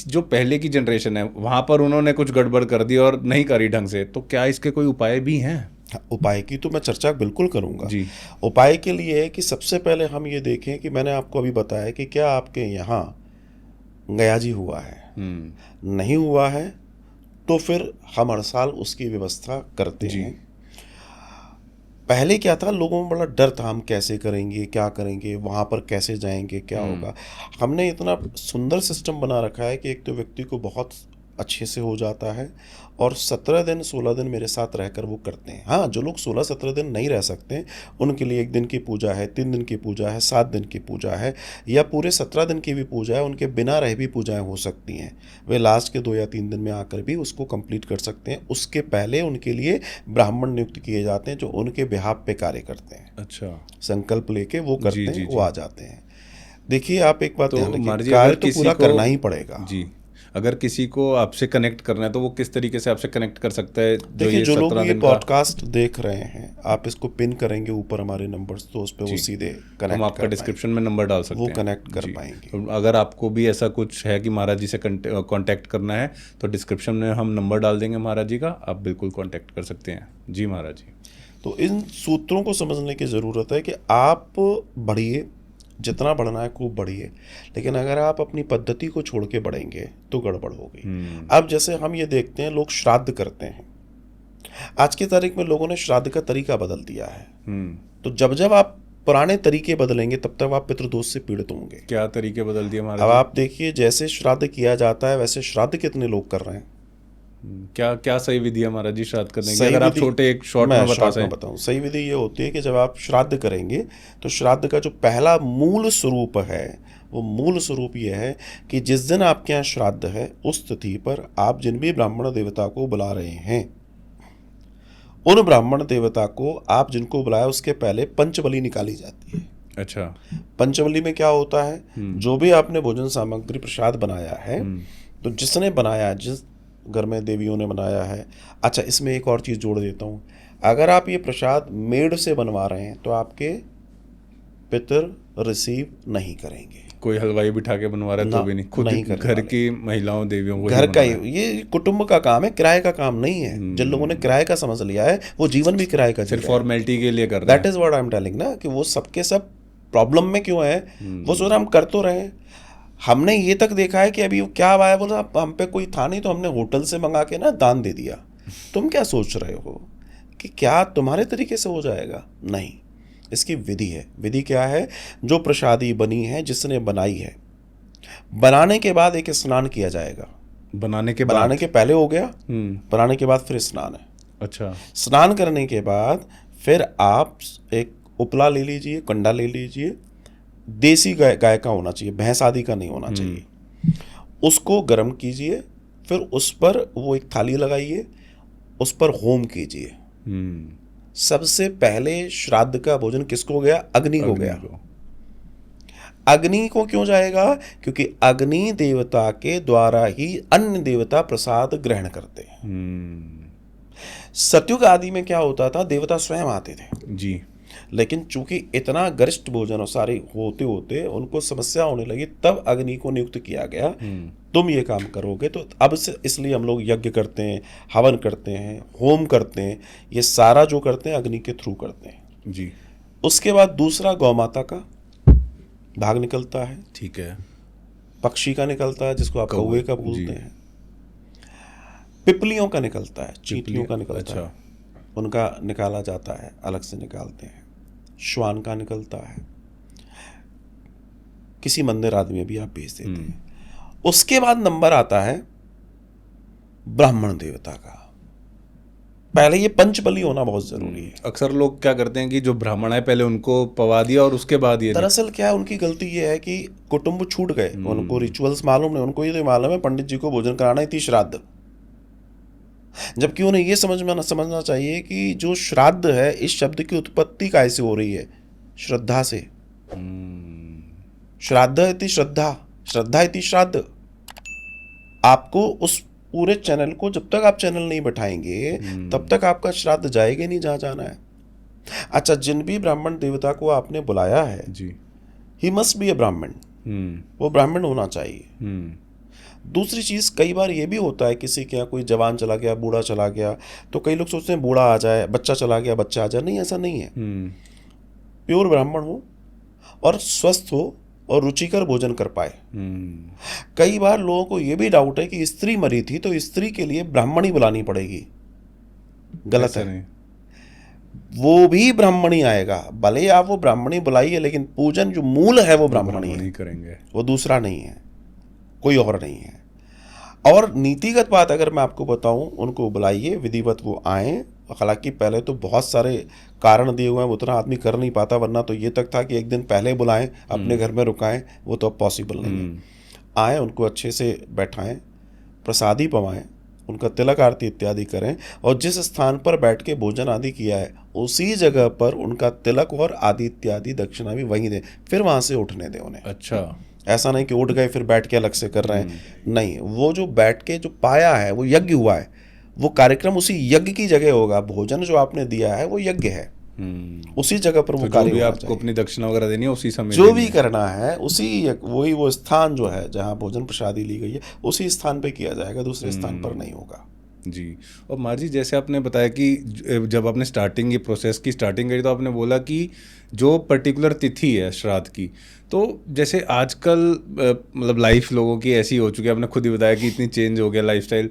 जो पहले की जनरेशन है वहाँ पर उन्होंने कुछ गड़बड़ कर दी और नहीं करी ढंग से, तो क्या इसके कोई उपाय भी हैं? उपाय की तो मैं चर्चा बिल्कुल करूंगा जी। उपाय के लिए है कि सबसे पहले हम ये देखें कि मैंने आपको अभी बताया कि क्या आपके यहाँ गयाजी हुआ है। नहीं हुआ है तो फिर हम हर साल उसकी व्यवस्था करते हैं। पहले क्या था, लोगों में बड़ा डर था, हम कैसे करेंगे, क्या करेंगे, वहाँ पर कैसे जाएंगे, क्या होगा। हमने इतना सुंदर सिस्टम बना रखा है कि एक तो व्यक्ति को बहुत अच्छे से हो जाता है, और 17 दिन 16 दिन मेरे साथ रहकर वो करते हैं। हाँ, जो लोग 16-17 दिन नहीं रह सकते उनके लिए 1 दिन की पूजा है, 3 दिन की पूजा है, 7 दिन की पूजा है, या पूरे 17 दिन की भी पूजा है। उनके बिना रह भी पूजाएं हो सकती हैं, वे लास्ट के 2 या 3 दिन में आकर भी उसको कंप्लीट कर सकते हैं। उसके पहले उनके लिए ब्राह्मण नियुक्त किए जाते हैं जो उनके बिहाफ पे कार्य करते हैं। अच्छा। संकल्प लेके वो करते हैं, वो आ जाते हैं। देखिए, आप एक बात तो ध्यान रखिए, मार्जी, कार्य अगर तो किसी पूरा को करना ही पड़ेगा। जी, अगर किसी को आपसे कनेक्ट करना है तो वो किस तरीके से आपसे कनेक्ट कर सकता है? देखिए, जो लोग ये पॉडकास्ट देख रहे हैं, आप इसको पिन करेंगे ऊपर हमारे नंबर्स, तो उस पर वो सीधे कनेक्ट, हम आपका डिस्क्रिप्शन में नंबर डाल सकते हैं, वो कनेक्ट कर पाएंगे। तो अगर आपको भी ऐसा कुछ है कि महाराज जी से कांटेक्ट करना है तो डिस्क्रिप्शन में हम नंबर डाल देंगे महाराज जी का, आप बिल्कुल कांटेक्ट कर सकते हैं। जी महाराज जी। तो इन सूत्रों को समझने की ज़रूरत है कि आप बढ़िए, जितना बढ़ना है खूब बढ़िए, लेकिन अगर आप अपनी पद्धति को छोड़ के बढ़ेंगे तो गड़बड़ होगी। अब जैसे हम ये देखते हैं, लोग श्राद्ध करते हैं, आज की तारीख में लोगों ने श्राद्ध का तरीका बदल दिया है। तो जब आप पुराने तरीके बदलेंगे तब तक आप पितृदोष से पीड़ित होंगे। क्या तरीके बदल दिए महाराज? अब आप देखिए, जैसे श्राद्ध किया जाता है वैसे श्राद्ध कितने लोग कर रहे हैं? क्या क्या सही विधि है महाराज जी श्राद्ध करने की? अगर आप छोटे एक शॉर्ट में बताऊं, सही विधि ये होती है कि जब आप श्राद्ध करेंगे तो श्राद्ध का जो पहला मूल स्वरूप है, वो मूल स्वरूप ये है कि जिस दिन आपके यहाँ श्राद्ध है उस तिथि पर आप जिन भी ब्राह्मण देवता को बुला रहे हैं, उन ब्राह्मण देवता को आप जिनको बुलाया उसके पहले पंचबली निकाली जाती है। अच्छा। पंचबली में क्या होता है, जो भी आपने भोजन सामग्री प्रसाद बनाया है, तो जिसने बनाया, जिस घर में देवियों ने बनाया है। अच्छा, इसमें एक और चीज़ जोड़ देता हूँ, अगर आप ये प्रसाद मेड से बनवा रहे हैं तो आपके पितर रिसीव नहीं करेंगे। कोई हलवाई बिठा के बनवा रहा है तो भी नहीं, खुद नहीं घर की महिलाओं देवियों को घर का ही, ये कुटुंब का काम है, किराए का काम नहीं है। जिन लोगों ने किराए का समझ लिया है वो जीवन भी किराए का, सिर्फ फॉर्मेलिटी के लिए कर रहे हैं। That is what I am telling ना, कि वो सबके सब प्रॉब्लम में क्यों है। वो सोच रहे हम कर तो रहे, हमने ये तक देखा है कि अभी क्या आया, बोला हम पे कोई था नहीं तो हमने होटल से मंगा के ना दान दे दिया। तुम क्या सोच रहे हो कि क्या तुम्हारे तरीके से हो जाएगा? नहीं, इसकी विधि है। विधि क्या है? जो प्रसादी बनी है, जिसने बनाई है, बनाने के बाद एक स्नान किया जाएगा। बनाने के पहले हो गया, बनाने के बाद फिर स्नान है। अच्छा। स्नान करने के बाद फिर आप एक उपला ले लीजिए, कंडा ले लीजिए, देसी गाय का होना चाहिए, भैंस आदि का नहीं होना चाहिए। उसको गर्म कीजिए, फिर उस पर वो एक थाली लगाइए, उस पर होम कीजिए। सबसे पहले श्राद्ध का भोजन किसको गया? अग्नि को गया। अग्नि को क्यों जाएगा? क्योंकि अग्नि देवता के द्वारा ही अन्य देवता प्रसाद ग्रहण करते हैं। सतयुग आदि में क्या होता था, देवता स्वयं आते थे जी, लेकिन चूंकि इतना गरिष्ठ भोजन और सारे होते होते उनको समस्या होने लगी, तब अग्नि को नियुक्त किया गया, तुम ये काम करोगे। तो अब से इसलिए हम लोग यज्ञ करते हैं, हवन करते हैं, होम करते हैं, ये सारा जो करते हैं अग्नि के थ्रू करते हैं। जी। उसके बाद दूसरा गौ माता का भाग निकलता है, ठीक है। पक्षी का निकलता है जिसको आप कौवे का बोलते हैं, पिपलियों का निकलता है, चींटियों का निकलता है, उनका निकाला जाता है, अलग से निकालते हैं, श्वान का निकलता है, किसी मंदिर आदि में भी आप भेज देते हैं। उसके बाद नंबर आता है ब्राह्मण देवता का। पहले ये पंचबली होना बहुत जरूरी है। अक्सर लोग क्या करते हैं कि जो ब्राह्मण है पहले उनको पवा दिया और उसके बाद ये दरअसल क्या है, उनकी गलती ये है कि कुटुंब छूट गए, उनको रिचुअल्स मालूम नहीं, उनको ये तो मालूम है पंडित जी को भोजन कराना ही थी श्राद्ध। जबकि उन्हें ये समझना चाहिए कि जो श्राद्ध है, इस शब्द की उत्पत्ति कैसे हो रही है? श्रद्धा से। श्राद्ध इति श्रद्धा, श्रद्धा इति श्राद्ध। आपको उस पूरे चैनल को, जब तक आप चैनल नहीं बैठाएंगे तब तक आपका श्राद्ध जाएगा नहीं जहां जाना है। अच्छा, जिन भी ब्राह्मण देवता को आपने बुलाया है जी, ही मस्ट बी ए ब्राह्मण, वो ब्राह्मण होना चाहिए। दूसरी चीज, कई बार ये भी होता है किसी के यहाँ कोई जवान चला गया, बूढ़ा चला गया, तो कई लोग सोचते हैं बूढ़ा आ जाए, बच्चा चला गया बच्चा आ जाए। नहीं, ऐसा नहीं है। प्योर ब्राह्मण हो और स्वस्थ हो और रुचिकर भोजन कर पाए। कई बार लोगों को यह भी डाउट है कि स्त्री मरी थी तो स्त्री के लिए ब्राह्मणी बुलानी पड़ेगी। गलत है, वो भी ब्राह्मणी आएगा, भले आप वो ब्राह्मणी बुलाइए, लेकिन पूजन जो मूल है वो ब्राह्मणी है, करेंगे, वो दूसरा नहीं है, कोई और नहीं है। और नीतिगत बात अगर मैं आपको बताऊं, उनको बुलाइए, विधिवत वो आए। हालांकि पहले तो बहुत सारे कारण दिए हुए हैं, उतना आदमी कर नहीं पाता, वरना तो ये तक था कि एक दिन पहले बुलाएं, अपने घर में रुकाएं, वो तो अब पॉसिबल नहीं है। आए, उनको अच्छे से बैठाएं, प्रसादी पवाएं, उनका तिलक आरती इत्यादि करें, और जिस स्थान पर बैठ के भोजन आदि किया है उसी जगह पर उनका तिलक और आदि इत्यादि दक्षिणा भी वहीं दें, फिर वहाँ से उठने दें उन्हें। अच्छा, ऐसा नहीं कि उठ गए फिर बैठ के अलग से कर रहे हैं, नहीं, वो जो बैठ के जो पाया है, वो यज्ञ हुआ है, वो कार्यक्रम उसी यज्ञ की जगह होगा। भोजन जो आपने दिया है वो यज्ञ है, उसी जगह पर वो कार्य होना आपको अपनी दक्षिणा वगैरह देनी है उसी समय, जो भी करना है उसी वही वो स्थान जो है जहाँ भोजन प्रसादी ली गई है उसी स्थान पे किया जाएगा, दूसरे स्थान पर नहीं होगा। जी। और मार जी, जैसे आपने बताया कि जब आपने स्टार्टिंग ये प्रोसेस की स्टार्टिंग करी तो आपने बोला कि जो पर्टिकुलर तिथि है श्राद्ध की, तो जैसे आजकल मतलब लाइफ लोगों की ऐसी हो चुकी है, आपने खुद ही बताया कि इतनी चेंज हो गया लाइफस्टाइल,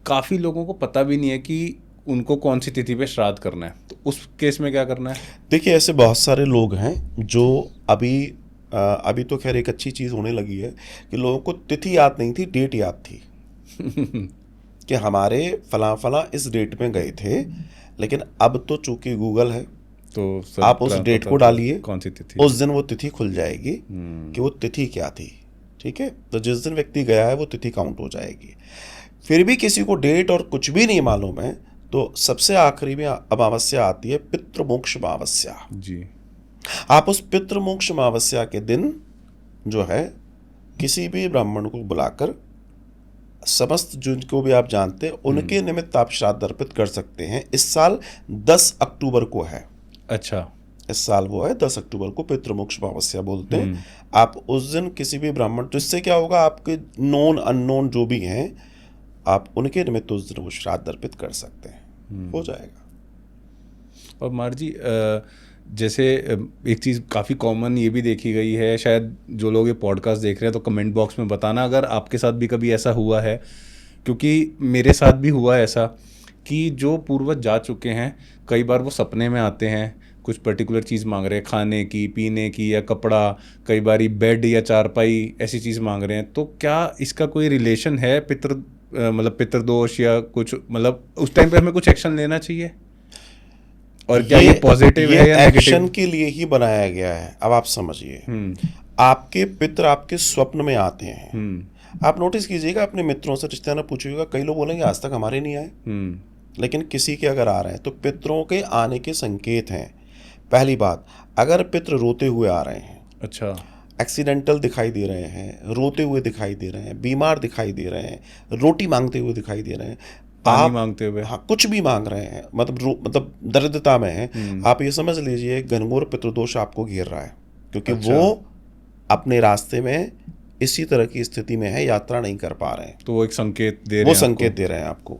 काफ़ी लोगों को पता भी नहीं है कि उनको कौन सी तिथि पे श्राद्ध करना है, तो उस केस में क्या करना है? देखिए, ऐसे बहुत सारे लोग हैं जो अभी तो खैर एक अच्छी चीज़ होने लगी है कि लोगों को तिथि याद नहीं थी, डेट याद थी कि हमारे फला इस डेट में गए थे। लेकिन अब तो चूंकि गूगल है तो आप उस डेट को डालिए, कौन सी तिथि, उस दिन वो तिथि खुल जाएगी कि वो तिथि क्या थी। ठीक है, तो जिस दिन व्यक्ति गया है वो तिथि काउंट हो जाएगी। फिर भी किसी को डेट और कुछ भी नहीं मालूम है तो सबसे आखिरी में अमावस्या आती है, पितृमोक्ष अमावस्या जी। आप उस पितृमोक्ष अमावस्या के दिन जो है किसी भी ब्राह्मण को बुलाकर समस्त जिनको भी आप जानते हैं उनके निमित्त आप श्राद्ध अर्पित कर सकते हैं। इस साल 10 अक्टूबर को है। अच्छा, इस साल वो है 10 अक्टूबर को पितृमोक्ष अमावस्या बोलते हैं। आप उस दिन किसी भी ब्राह्मण, तो इससे क्या होगा, आपके नोन अननोन जो भी हैं आप उनके निमित्त उस दिन वो श्राद्ध अर्पित कर सकते हैं, हो जाएगा। और मार जी, जैसे एक चीज़ काफ़ी कॉमन ये भी देखी गई है, शायद जो लोग ये पॉडकास्ट देख रहे हैं तो कमेंट बॉक्स में बताना अगर आपके साथ भी कभी ऐसा हुआ है, क्योंकि मेरे साथ भी हुआ ऐसा कि जो पूर्वज जा चुके हैं कई बार वो सपने में आते हैं, कुछ पर्टिकुलर चीज़ मांग रहे हैं, खाने की, पीने की या कपड़ा, कई बार बेड या चारपाई ऐसी चीज़ मांग रहे हैं, तो क्या इसका कोई रिलेशन है मतलब पितृदोष या कुछ, मतलब उस टाइम पे हमें कुछ एक्शन लेना चाहिए? और क्या ये पॉजिटिव है या नेगेटिव? एक्शन के लिए ही बनाया गया है। अब आप समझिए, आपके पितृ आपके स्वप्न में आते हैं। आप नोटिस कीजिएगा, अपने मित्रों से, रिश्तेदारों से पूछिएगा, कई लोग बोलेंगे आज तक हमारे नहीं आए, लेकिन किसी के अगर आ रहे हैं तो पितरों के आने के संकेत हैं। पहली बात, अगर पितृ रोते हुए आ रहे हैं, अच्छा, एक्सीडेंटल दिखाई दे रहे हैं, रोते हुए दिखाई दे रहे हैं, बीमार दिखाई दे रहे हैं, रोटी मांगते हुए दिखाई दे रहे हैं, पानी मांगते हुए, हाँ कुछ भी मांग रहे हैं, मतलब दरिद्रता में है, आप ये समझ लीजिए घनघोर पितृदोष आपको घेर रहा है, क्योंकि वो अपने रास्ते में इसी तरह की स्थिति में है, यात्रा नहीं कर पा रहे हैं, तो वो एक संकेत दे रहे हैं, वो संकेत दे रहे हैं आपको।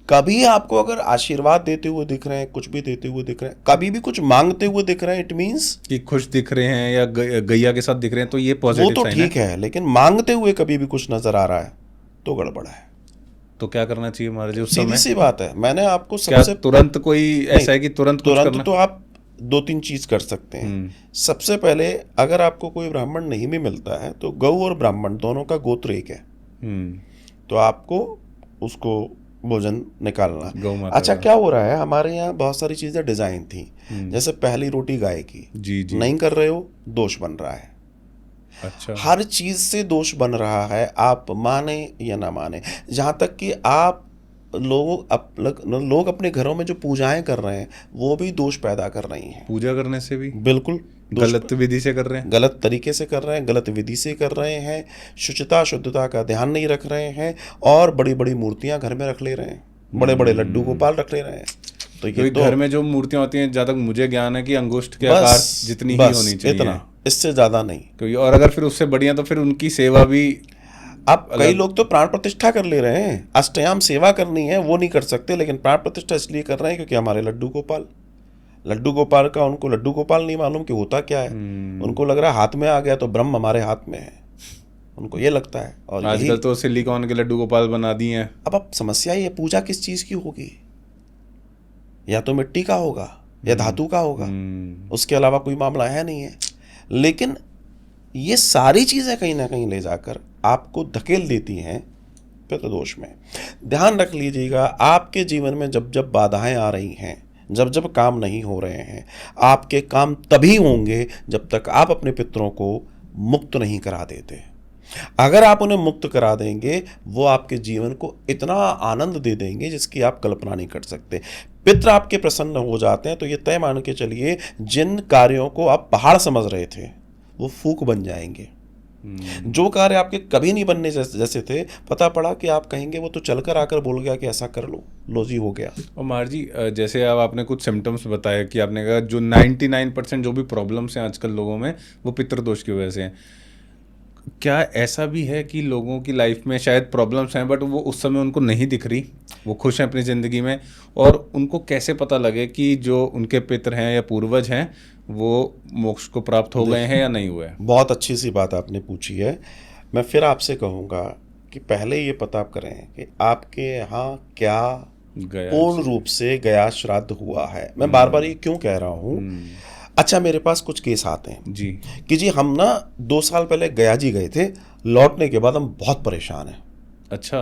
कभी आपको अगर आशीर्वाद देते हुए दिख रहे हैं, कुछ भी देते हुए दिख रहे हैं, कभी भी कुछ मांगते हुए दिख रहे हैं, इट मींस कि खुश दिख रहे हैं या गैया के साथ दिख रहे हैं, तो ये पॉजिटिव वो तो ठीक है, लेकिन मांगते हुए कभी भी कुछ नजर आ रहा है तो गड़बड़ है। तो क्या करना चाहिए महाराज उस सीधी समय? सी बात है, मैंने आपको सबसे तुरंत कोई ऐसा है कि तुरंत तो आप दो तीन चीज कर सकते हैं। सबसे पहले अगर आपको कोई ब्राह्मण नहीं भी मिलता है तो गौ और ब्राह्मण दोनों का गोत्र एक है, तो आपको उसको भोजन निकालना। गौ माता अच्छा, क्या हो रहा है हमारे यहाँ बहुत सारी चीजें डिजाइन थी, जैसे पहली रोटी गाय की, जी जी, नहीं कर रहे हो दोष बन रहा है। अच्छा, हर चीज से दोष बन रहा है, आप माने या ना माने। जहां तक कि आप लोग अपने घरों में जो पूजाएं कर रहे हैं वो भी दोष पैदा कर रही हैं। पूजा करने से भी बिल्कुल दोष गलत विधि से कर रहे हैं, गलत तरीके से कर रहे हैं, गलत विधि से कर रहे हैं, शुचिता शुद्धता का ध्यान नहीं रख रहे हैं, और बड़ी बड़ी मूर्तियां घर में रख ले रहे हैं, बड़े बड़े लड्डू गोपाल रख ले रहे हैं। तो ये क्योंकि तो घर में जो मूर्तियां होती हैं, जहाँ तक मुझे ज्ञान है कि अंगुष्ठ के आकार जितनी ही बस होनी चाहिए, इतना, इससे ज्यादा नहीं। क्योंकि और अगर फिर उससे बढ़िया तो फिर उनकी सेवा भी। अब कई लोग तो प्राण प्रतिष्ठा कर ले रहे हैं, अष्टयाम सेवा करनी है वो नहीं कर सकते, लेकिन प्राण प्रतिष्ठा इसलिए कर रहे हैं क्योंकि हमारे लड्डू गोपाल का उनको लड्डू गोपाल नहीं मालूम कि होता क्या है। उनको लग रहा है हाथ में आ गया तो ब्रह्म हमारे हाथ में है, उनको ये लगता है। और आजकल तो सिलिकॉन के लड्डू गोपाल बना दिए हैं। अब समस्या ये, पूजा किस चीज की होगी? या तो मिट्टी का होगा या धातु का होगा, उसके अलावा कोई मामला है नहीं है। लेकिन ये सारी चीजें कहीं ना कहीं ले जाकर आपको धकेल देती हैं पितृदोष में। ध्यान रख लीजिएगा, आपके जीवन में जब जब बाधाएं आ रही हैं, जब जब काम नहीं हो रहे हैं, आपके काम तभी होंगे जब तक आप अपने पितरों को मुक्त नहीं करा देते। अगर आप उन्हें मुक्त करा देंगे, वो आपके जीवन को इतना आनंद दे देंगे जिसकी आप कल्पना नहीं कर सकते। पितृ आपके प्रसन्न हो जाते हैं तो ये तय मान के चलिए, जिन कार्यों को आप पहाड़ समझ रहे थे वो फूक बन जाएंगे। जो कार्य आपके कभी नहीं बनने जैसे थे, पता पड़ा कि आप कहेंगे वो तो चलकर आकर बोल गया कि ऐसा कर लो जी, हो गया। और मार जी, जैसे अब आपने कुछ सिम्टम्स बताया कि आपने कहा जो 99% जो भी प्रॉब्लम्स हैं आजकल लोगों में वो पितृदोष की वजह से हैं। क्या ऐसा भी है कि लोगों की लाइफ में शायद प्रॉब्लम्स हैं बट वो उस समय उनको नहीं दिख रही, वो खुश हैं अपनी ज़िंदगी में, और उनको कैसे पता लगे कि जो उनके पितर हैं या पूर्वज हैं वो मोक्ष को प्राप्त हो गए हैं या नहीं हुए? बहुत अच्छी सी बात आपने पूछी है। मैं फिर आपसे कहूँगा कि पहले ये पता करें कि आपके यहाँ क्या पूर्ण रूप से गया श्राद्ध हुआ है। मैं बार बार ये क्यों कह रहा हूँ? अच्छा, मेरे पास कुछ केस आते हैं जी कि जी हम ना 2 साल पहले गया जी गए थे, लौटने के बाद हम बहुत परेशान हैं। अच्छा,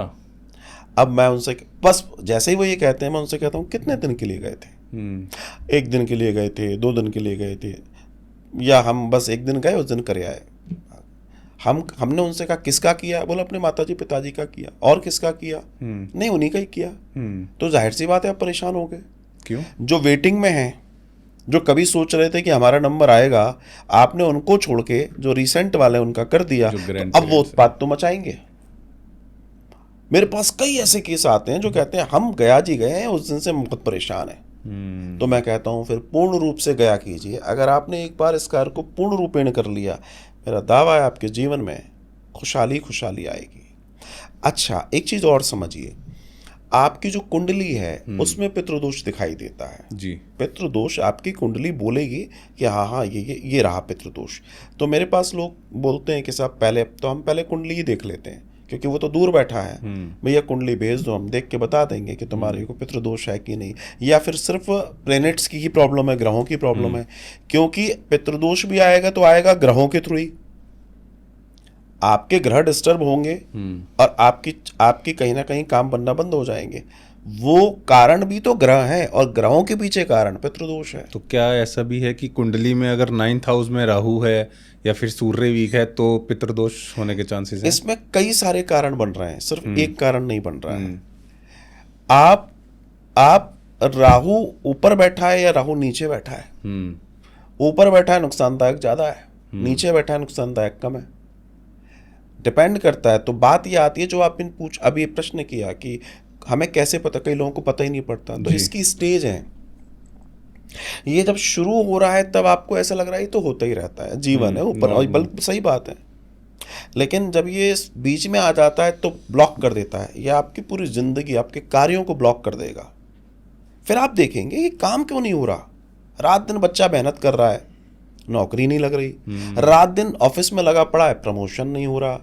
अब मैं उनसे बस जैसे ही वो ये कहते हैं, मैं उनसे कहता हूँ कितने दिन के लिए गए थे? 1 दिन के लिए गए थे, 2 दिन के लिए गए थे, या हम बस 1 दिन गए उस दिन कर आए। हमने उनसे कहा किसका किया? बोला अपने माताजी पिताजी का किया। और किसका किया? नहीं, उन्हीं का ही किया। तो जाहिर सी बात है आप परेशान हो गए। क्यों? जो वेटिंग में हैं, जो कभी सोच रहे थे कि हमारा नंबर आएगा, आपने उनको छोड़ के जो रिसेंट वाले उनका कर दिया, तो अब वो उत्पात तो मचाएंगे। मेरे पास कई ऐसे केस आते हैं जो कहते हैं हम गया जी गए हैं, उस दिन से बहुत परेशान है। तो मैं कहता हूं फिर पूर्ण रूप से गया कीजिए। अगर आपने एक बार इस कार्य को पूर्ण रूपेण कर लिया, मेरा दावा है आपके जीवन में खुशहाली आएगी। अच्छा, एक चीज और समझिए, आपकी जो कुंडली है उसमें पितृदोष दिखाई देता है जी। पितृदोष आपकी कुंडली बोलेगी कि हाँ ये रहा पितृदोष। तो मेरे पास लोग बोलते हैं कि साहब हम पहले कुंडली ही देख लेते हैं, क्योंकि वो तो दूर बैठा है। भैया कुंडली भेज दो, हम देख के बता देंगे कि तुम्हारे को पितृदोष है कि नहीं, या फिर सिर्फ प्लैनेट्स की ही प्रॉब्लम है, ग्रहों की प्रॉब्लम है। क्योंकि पितृदोष भी आएगा तो आएगा ग्रहों के थ्रू ही। आपके ग्रह डिस्टर्ब होंगे और आपकी कहीं ना कहीं काम बनना बंद हो जाएंगे। वो कारण भी तो ग्रह हैं, और ग्रहों के पीछे कारण पितृदोष है। तो क्या ऐसा भी है कि कुंडली में अगर 9th हाउस में राहु है या फिर सूर्य वीक है तो पितृदोष होने के चांसेस हैं? इसमें कई सारे कारण बन रहे हैं, सिर्फ एक कारण नहीं बन रहा है। आप राहु ऊपर बैठा है या राहु नीचे बैठा है? ऊपर बैठा है नुकसानदायक ज्यादा है, नीचे बैठा है नुकसानदायक कम है, डिपेंड करता है। तो बात ये आती है जो आपने अभी प्रश्न किया कि हमें कैसे पता, कई लोगों को पता ही नहीं पड़ता। तो इसकी स्टेज है, ये जब शुरू हो रहा है तब आपको ऐसा लग रहा है ये तो होता ही रहता है, जीवन है ऊपर, और बल्कि सही बात है। लेकिन जब ये बीच में आ जाता है तो ब्लॉक कर देता है, ये आपकी पूरी जिंदगी, आपके कार्यों को ब्लॉक कर देगा। फिर आप देखेंगे ये काम क्यों नहीं हो रहा। रात दिन बच्चा मेहनत कर रहा है, नौकरी नहीं लग रही, रात दिन ऑफिस में लगा पड़ा है, प्रमोशन नहीं हो रहा,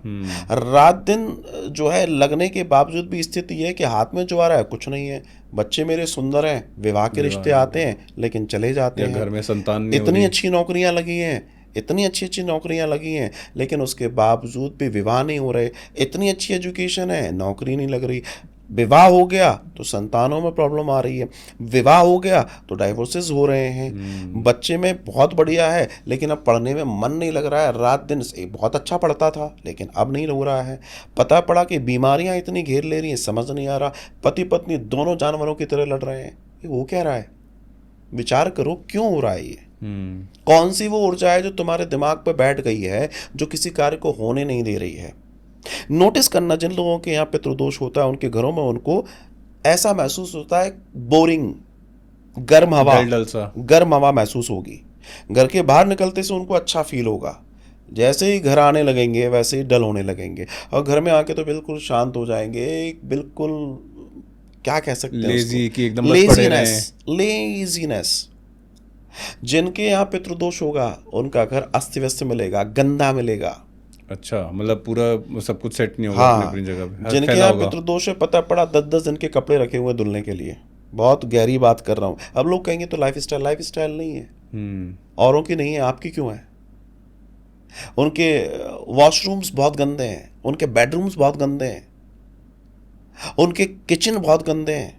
रात दिन जो है लगने के बावजूद भी स्थिति है कि हाथ में जो आ रहा है कुछ नहीं है, बच्चे मेरे सुंदर हैं, विवाह के रिश्ते आते हैं लेकिन चले जाते या हैं। घर में संतान नहीं हो इतनी रही। अच्छी नौकरियां लगी हैं, इतनी अच्छी अच्छी नौकरियां लगी हैं, लेकिन उसके बावजूद भी विवाह नहीं हो रहे। इतनी अच्छी एजुकेशन है, नौकरी नहीं लग रही। विवाह हो गया तो संतानों में प्रॉब्लम आ रही है, विवाह हो गया तो डाइवोर्सेस हो रहे हैं। बच्चे में बहुत बढ़िया है लेकिन अब पढ़ने में मन नहीं लग रहा है, रात दिन से बहुत अच्छा पढ़ता था लेकिन अब नहीं हो रहा है। पता पड़ा कि बीमारियां इतनी घेर ले रही हैं, समझ नहीं आ रहा। पति पत्नी दोनों जानवरों की तरह लड़ रहे हैं। ये हो क्या रहा है? विचार करो क्यों हो रहा है ये? कौन सी वो ऊर्जा है जो तुम्हारे दिमाग पर बैठ गई है, जो किसी कार्य को होने नहीं दे रही है? नोटिस करना, जिन लोगों के यहाँ पितृदोष होता है उनके घरों में उनको ऐसा महसूस होता है, बोरिंग, गर्म हवा, डल सा। गर्म हवा महसूस होगी। घर के बाहर निकलते से उनको अच्छा फील होगा, जैसे ही घर आने लगेंगे वैसे ही डल होने लगेंगे, और घर में आके तो बिल्कुल शांत हो जाएंगे, बिल्कुल क्या कह सकते हैं लेजी की एकदम बस पड़े रहे हैं। लेजीनेस। जिनके यहाँ पितृदोष होगा उनका घर अस्त व्यस्त मिलेगा, गंदा मिलेगा। अच्छा, मतलब पूरा सब कुछ सेट नहीं होगा हाँ, अपनी जगह पे, जिनके फैला यहाँ होगा। पितृदोष है, पता पड़ा 10-10 दिन के कपड़े रखे हुए धुलने के लिए। बहुत गहरी बात कर रहा हूँ। अब लोग कहेंगे तो लाइफ स्टाइल नहीं है। औरों की नहीं है, आपकी क्यों है? उनके वॉशरूम्स बहुत गंदे हैं, उनके बेडरूम्स बहुत गंदे हैं, उनके किचन बहुत गंदे हैं,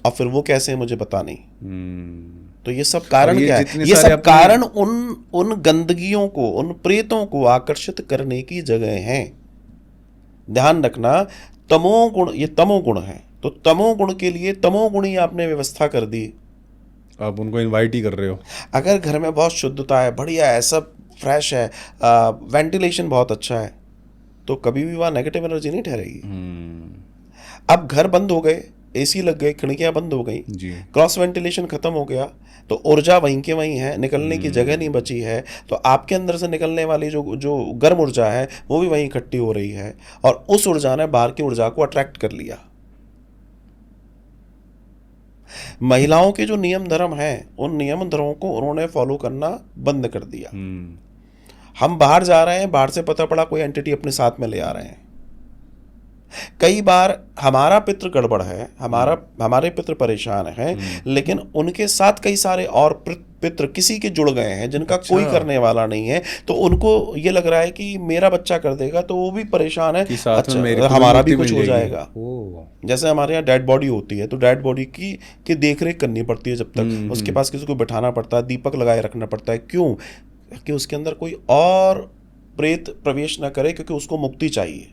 और फिर वो कैसे हैं मुझे पता नहीं। तो ये सब कारण क्या है? ये सब कारण उन गंदगियों को, उन प्रेतों को आकर्षित करने की जगह हैं। ध्यान रखना, तमोगुण, ये तमोगुण है, तो तमोगुण के लिए तमोगुणी आपने व्यवस्था कर दी। आप उनको इनवाइट ही कर रहे हो। अगर घर में बहुत शुद्धता है, बढ़िया है, सब फ्रेश है, वेंटिलेशन बहुत अच्छा है, तो कभी भी वहाँ नेगेटिव एनर्जी नहीं ठहरेगी। अब घर बंद हो गए, एसी लग गए, खिड़कियां बंद हो गई, क्रॉस वेंटिलेशन खत्म हो गया, तो ऊर्जा वहीं के वहीं है, निकलने की जगह नहीं बची है, तो आपके अंदर से निकलने वाली जो गर्म ऊर्जा है वो भी वहीं इकट्ठी हो रही है, और उस ऊर्जा ने बाहर की ऊर्जा को अट्रैक्ट कर लिया। महिलाओं के जो नियम धर्म हैं, उन नियम धर्मों को उन्होंने फॉलो करना बंद कर दिया। हम बाहर जा रहे हैं, बाहर से पता पड़ा कोई एंटिटी अपने साथ में ले आ रहे हैं। कई बार हमारा पितृ गड़बड़ है, हमारे पितृ परेशान हैं, लेकिन उनके साथ कई सारे और पितृ किसी के जुड़ गए हैं जिनका कोई करने वाला नहीं है, तो उनको ये लग रहा है कि मेरा बच्चा कर देगा, तो वो भी परेशान है, अच्छा हमारा भी कुछ हो जाएगा। जैसे हमारे यहाँ डेड बॉडी होती है, तो डेड बॉडी की देख रेख करनी पड़ती है, जब तक उसके पास किसी को बिठाना पड़ता है, दीपक लगाए रखना पड़ता है। क्यों? कि उसके अंदर कोई और प्रेत प्रवेश ना करे, क्योंकि उसको मुक्ति चाहिए,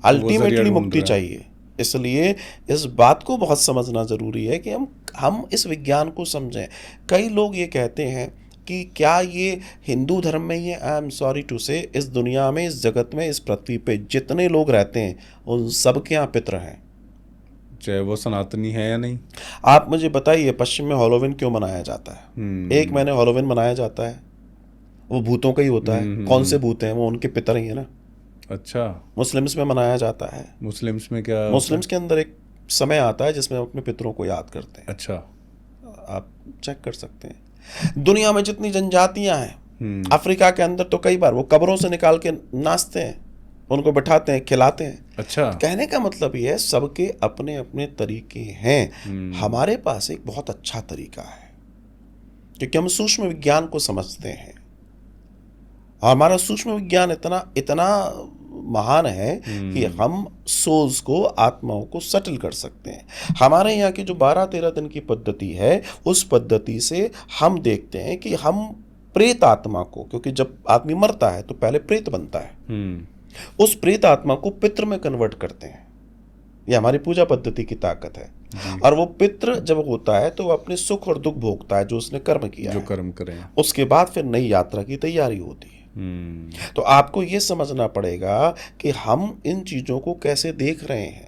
अल्टीमेटली मुक्ति चाहिए। इसलिए इस बात को बहुत समझना जरूरी है कि हम इस विज्ञान को समझें। कई लोग ये कहते हैं कि क्या ये हिंदू धर्म में ही है? आई एम सॉरी टू से, इस दुनिया में, इस जगत में, इस पृथ्वी पे जितने लोग रहते हैं उन सबके यहाँ पितृ हैं, चाहे वो सनातनी है या नहीं। आप मुझे बताइए, पश्चिम में हैलोवीन क्यों मनाया जाता है? 1 महीने हैलोवीन मनाया जाता है, वो भूतों का ही होता है। कौन से भूत हैं? वो उनके पितर ही है ना। अच्छा, मुस्लिम्स में मनाया जाता है। मुस्लिम्स में क्या? मुस्लिम्स के अंदर एक समय आता है जिसमें अपने पितरों को याद करते हैं। अच्छा, आप चेक कर सकते हैं। दुनिया में जितनी जनजातियां हैं, अफ्रीका के अंदर तो कई बार वो कब्रों से निकाल के नाचते हैं, उनको बिठाते हैं, खिलाते हैं। अच्छा, कहने का मतलब ये है, सबके अपने अपने तरीके हैं। हमारे पास एक बहुत अच्छा तरीका है, क्योंकि हम सूक्ष्म विज्ञान को समझते हैं। हमारा सूक्ष्म विज्ञान इतना महान है कि हम सोल्स को, आत्माओं को सेटल कर सकते हैं। हमारे यहाँ की जो 12-13 दिन की पद्धति है, उस पद्धति से हम देखते हैं कि हम प्रेत आत्मा को, क्योंकि जब आदमी मरता है तो पहले प्रेत बनता है, उस प्रेत आत्मा को पितृ में कन्वर्ट करते हैं। ये हमारी पूजा पद्धति की ताकत है। और वो पितृ जब होता है तो वो अपने सुख और दुख भोगता है जो उसने कर्म किया, जो कर्म करे। उसके बाद फिर नई यात्रा की तैयारी होती है। तो आपको ये समझना पड़ेगा कि हम इन चीजों को कैसे देख रहे हैं।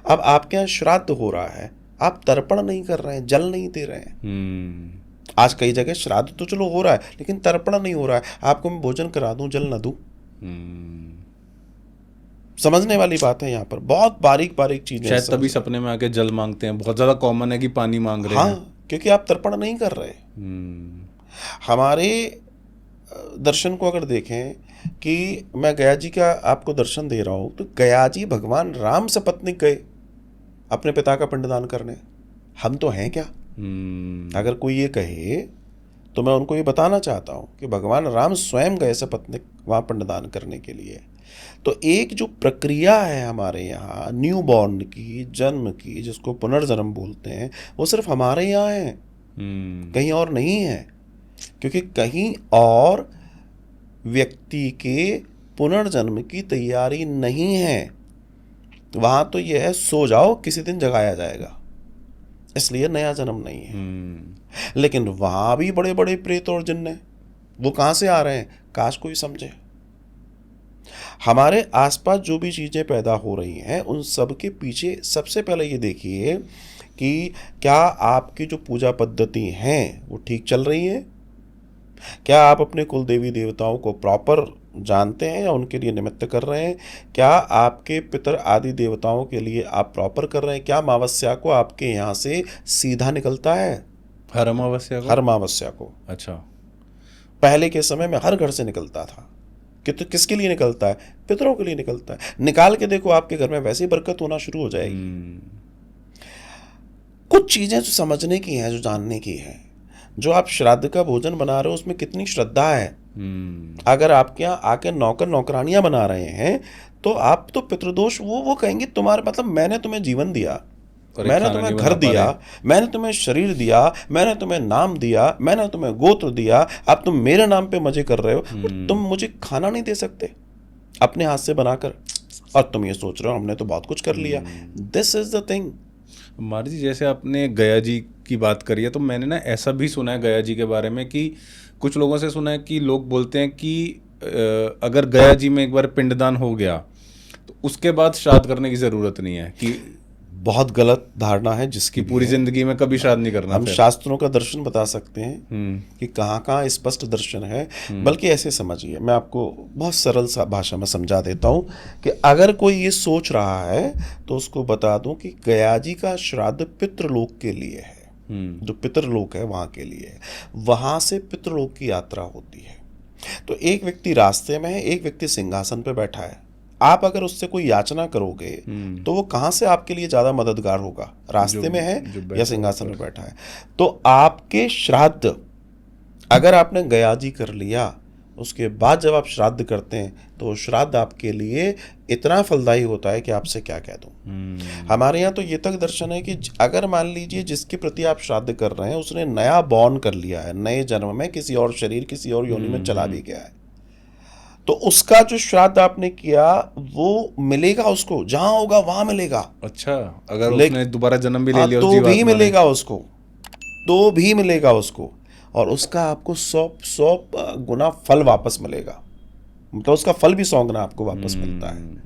अब आपके यहाँ श्राद्ध हो रहा है, आप तर्पण नहीं कर रहे हैं, जल नहीं दे रहे हैं। आज कई जगह श्राद्ध तो चलो हो रहा है, लेकिन तर्पण नहीं हो रहा है। आपको मैं भोजन करा दूं, जल ना दूं? समझने वाली बात है यहाँ पर, बहुत बारीक बारीक चीजें। शायद तभी सपने में आके जल मांगते हैं, बहुत ज्यादा कॉमन है कि पानी मांग रहे हैं। क्योंकि आप तर्पण नहीं कर रहे। हमारे दर्शन को अगर देखें कि मैं गया जी का आपको दर्शन दे रहा हूं, तो गया जी भगवान राम सपत्नीक गए, अपने पिता का पिंडदान करने? हम तो हैं क्या? अगर कोई ये कहे तो मैं उनको ये बताना चाहता हूँ कि भगवान राम स्वयं गए सपत्नीक वहाँ पिंडदान करने के लिए। तो एक जो प्रक्रिया है हमारे यहाँ न्यू बॉर्न की, जन्म की, जिसको पुनर्जन्म बोलते हैं, वो सिर्फ हमारे यहाँ है, कहीं और नहीं है। क्योंकि कहीं और व्यक्ति के पुनर्जन्म की तैयारी नहीं है। वहाँ तो यह है सो जाओ, किसी दिन जगाया जाएगा, इसलिए नया जन्म नहीं है। लेकिन वहाँ भी बड़े बड़े प्रेत और जिन्न हैं। वो कहाँ से आ रहे हैं? काश कोई समझे। हमारे आसपास जो भी चीज़ें पैदा हो रही हैं उन सब के पीछे सबसे पहले ये देखिए कि क्या आपकी जो पूजा पद्धति हैं वो ठीक चल रही है? क्या आप अपने कुल देवी देवताओं को प्रॉपर जानते हैं या उनके लिए निमित्त कर रहे हैं? क्या आपके पितर आदि देवताओं के लिए आप प्रॉपर कर रहे हैं? क्या अमावस्या को आपके यहाँ से सीधा निकलता है? हर अमावस्या को? हर अमावस्या को। अच्छा। पहले के समय में हर घर से निकलता था। कि तो किसके लिए निकलता है? पितरों के लिए निकलता है। निकाल के देखो, आपके घर में वैसे ही बरकत होना शुरू हो जाएगी। कुछ चीजें जो समझने की हैं, जो जानने की है, जो आप श्राद्ध का भोजन बना रहे हो उसमें कितनी श्रद्धा है। अगर आपके यहाँ आके नौकर नौकरानियां बना रहे हैं तो आप तो पितृदोष, वो कहेंगे तुम्हारे मतलब मैंने तुम्हें जीवन दिया, मैंने तुम्हें घर दिया, मैंने तुम्हें शरीर दिया, मैंने तुम्हें नाम दिया, मैंने तुम्हें गोत्र दिया, अब तुम मेरे नाम पे मजे कर रहे हो और तुम मुझे खाना नहीं दे सकते अपने हाथ से बनाकर, और तुम ये सोच रहे हो हमने तो बहुत कुछ कर लिया। This is the thing. मार जी, जैसे आपने गया जी की बात करी है, तो मैंने ना ऐसा भी सुना है गया जी के बारे में कि कुछ लोगों से सुना है कि लोग बोलते हैं कि अगर गया जी में एक बार पिंडदान हो गया तो उसके बाद श्राद्ध करने की ज़रूरत नहीं है, कि बहुत गलत धारणा है जिसकी पूरी जिंदगी में कभी श्राद्ध नहीं करना। हम शास्त्रों का दर्शन बता सकते हैं कि कहाँ कहाँ स्पष्ट दर्शन है। बल्कि ऐसे समझिए, मैं आपको बहुत सरल सा भाषा में समझा देता हूँ कि अगर कोई ये सोच रहा है तो उसको बता दूं कि गया जी का श्राद्ध पितृलोक के लिए है। जो पितृलोक है वहाँ के लिए है, वहाँ से पितृलोक की यात्रा होती है। तो एक व्यक्ति रास्ते में है, एक व्यक्ति सिंहासन पे बैठा है। आप अगर उससे कोई याचना करोगे तो वो कहाँ से आपके लिए ज़्यादा मददगार होगा? रास्ते में है या सिंहासन में बैठा है? तो आपके श्राद्ध अगर आपने गया जी कर लिया, उसके बाद जब आप श्राद्ध करते हैं तो श्राद्ध आपके लिए इतना फलदायी होता है कि आपसे क्या कह दूं। हमारे यहाँ तो ये तक दर्शन है कि अगर मान लीजिए जिसके प्रति आप श्राद्ध कर रहे हैं उसने नया बॉर्न कर लिया है, नए जन्म में किसी और शरीर, किसी और योनि में चला भी गया है, तो उसका जो श्राद्ध आपने किया वो मिलेगा उसको, जहां होगा वहां मिलेगा। अच्छा, अगर उसने दोबारा जन्म भी ले लिया तो भी मिलेगा उसको, तो भी मिलेगा उसको, और उसका आपको 100 गुना फल वापस मिलेगा। मतलब उसका फल भी 100 गुना आपको वापस मिलता है।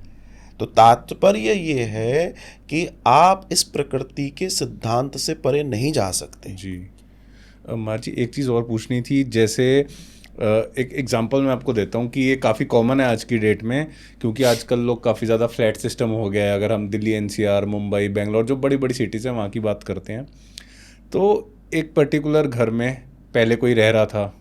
तो तात्पर्य ये है कि आप इस प्रकृति के सिद्धांत से परे नहीं जा सकते। जी मार जी, एक चीज़ और पूछनी थी। जैसे एक एग्जांपल मैं आपको देता हूँ कि ये काफ़ी कॉमन है आज की डेट में, क्योंकि आजकल लोग काफ़ी ज़्यादा फ्लैट सिस्टम हो गया है। अगर हम दिल्ली, एनसीआर, मुंबई, बेंगलोर, जो बड़ी बड़ी सिटीज़ हैं वहाँ की बात करते हैं, तो एक पर्टिकुलर घर में पहले कोई रह रहा था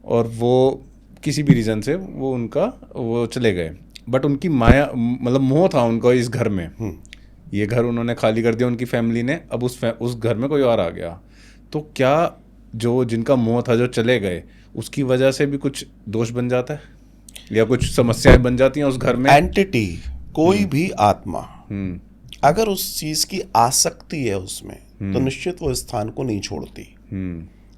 और वो किसी भी रीज़न से वो चले गए, बट उनकी माया, मतलब मोह था उनको इस घर में। ये घर उन्होंने खाली कर दिया उनकी फैमिली ने, अब उस घर में कोई और आ गया। तो क्या जो जिनका मोह था, जो चले गए, उसकी वजह से भी कुछ दोष बन जाता है या कुछ समस्याएं बन जाती हैं उस घर में? एंटिटी, कोई भी आत्मा अगर उस चीज की आसक्ति है उसमें, तो निश्चित वो स्थान को नहीं छोड़ती।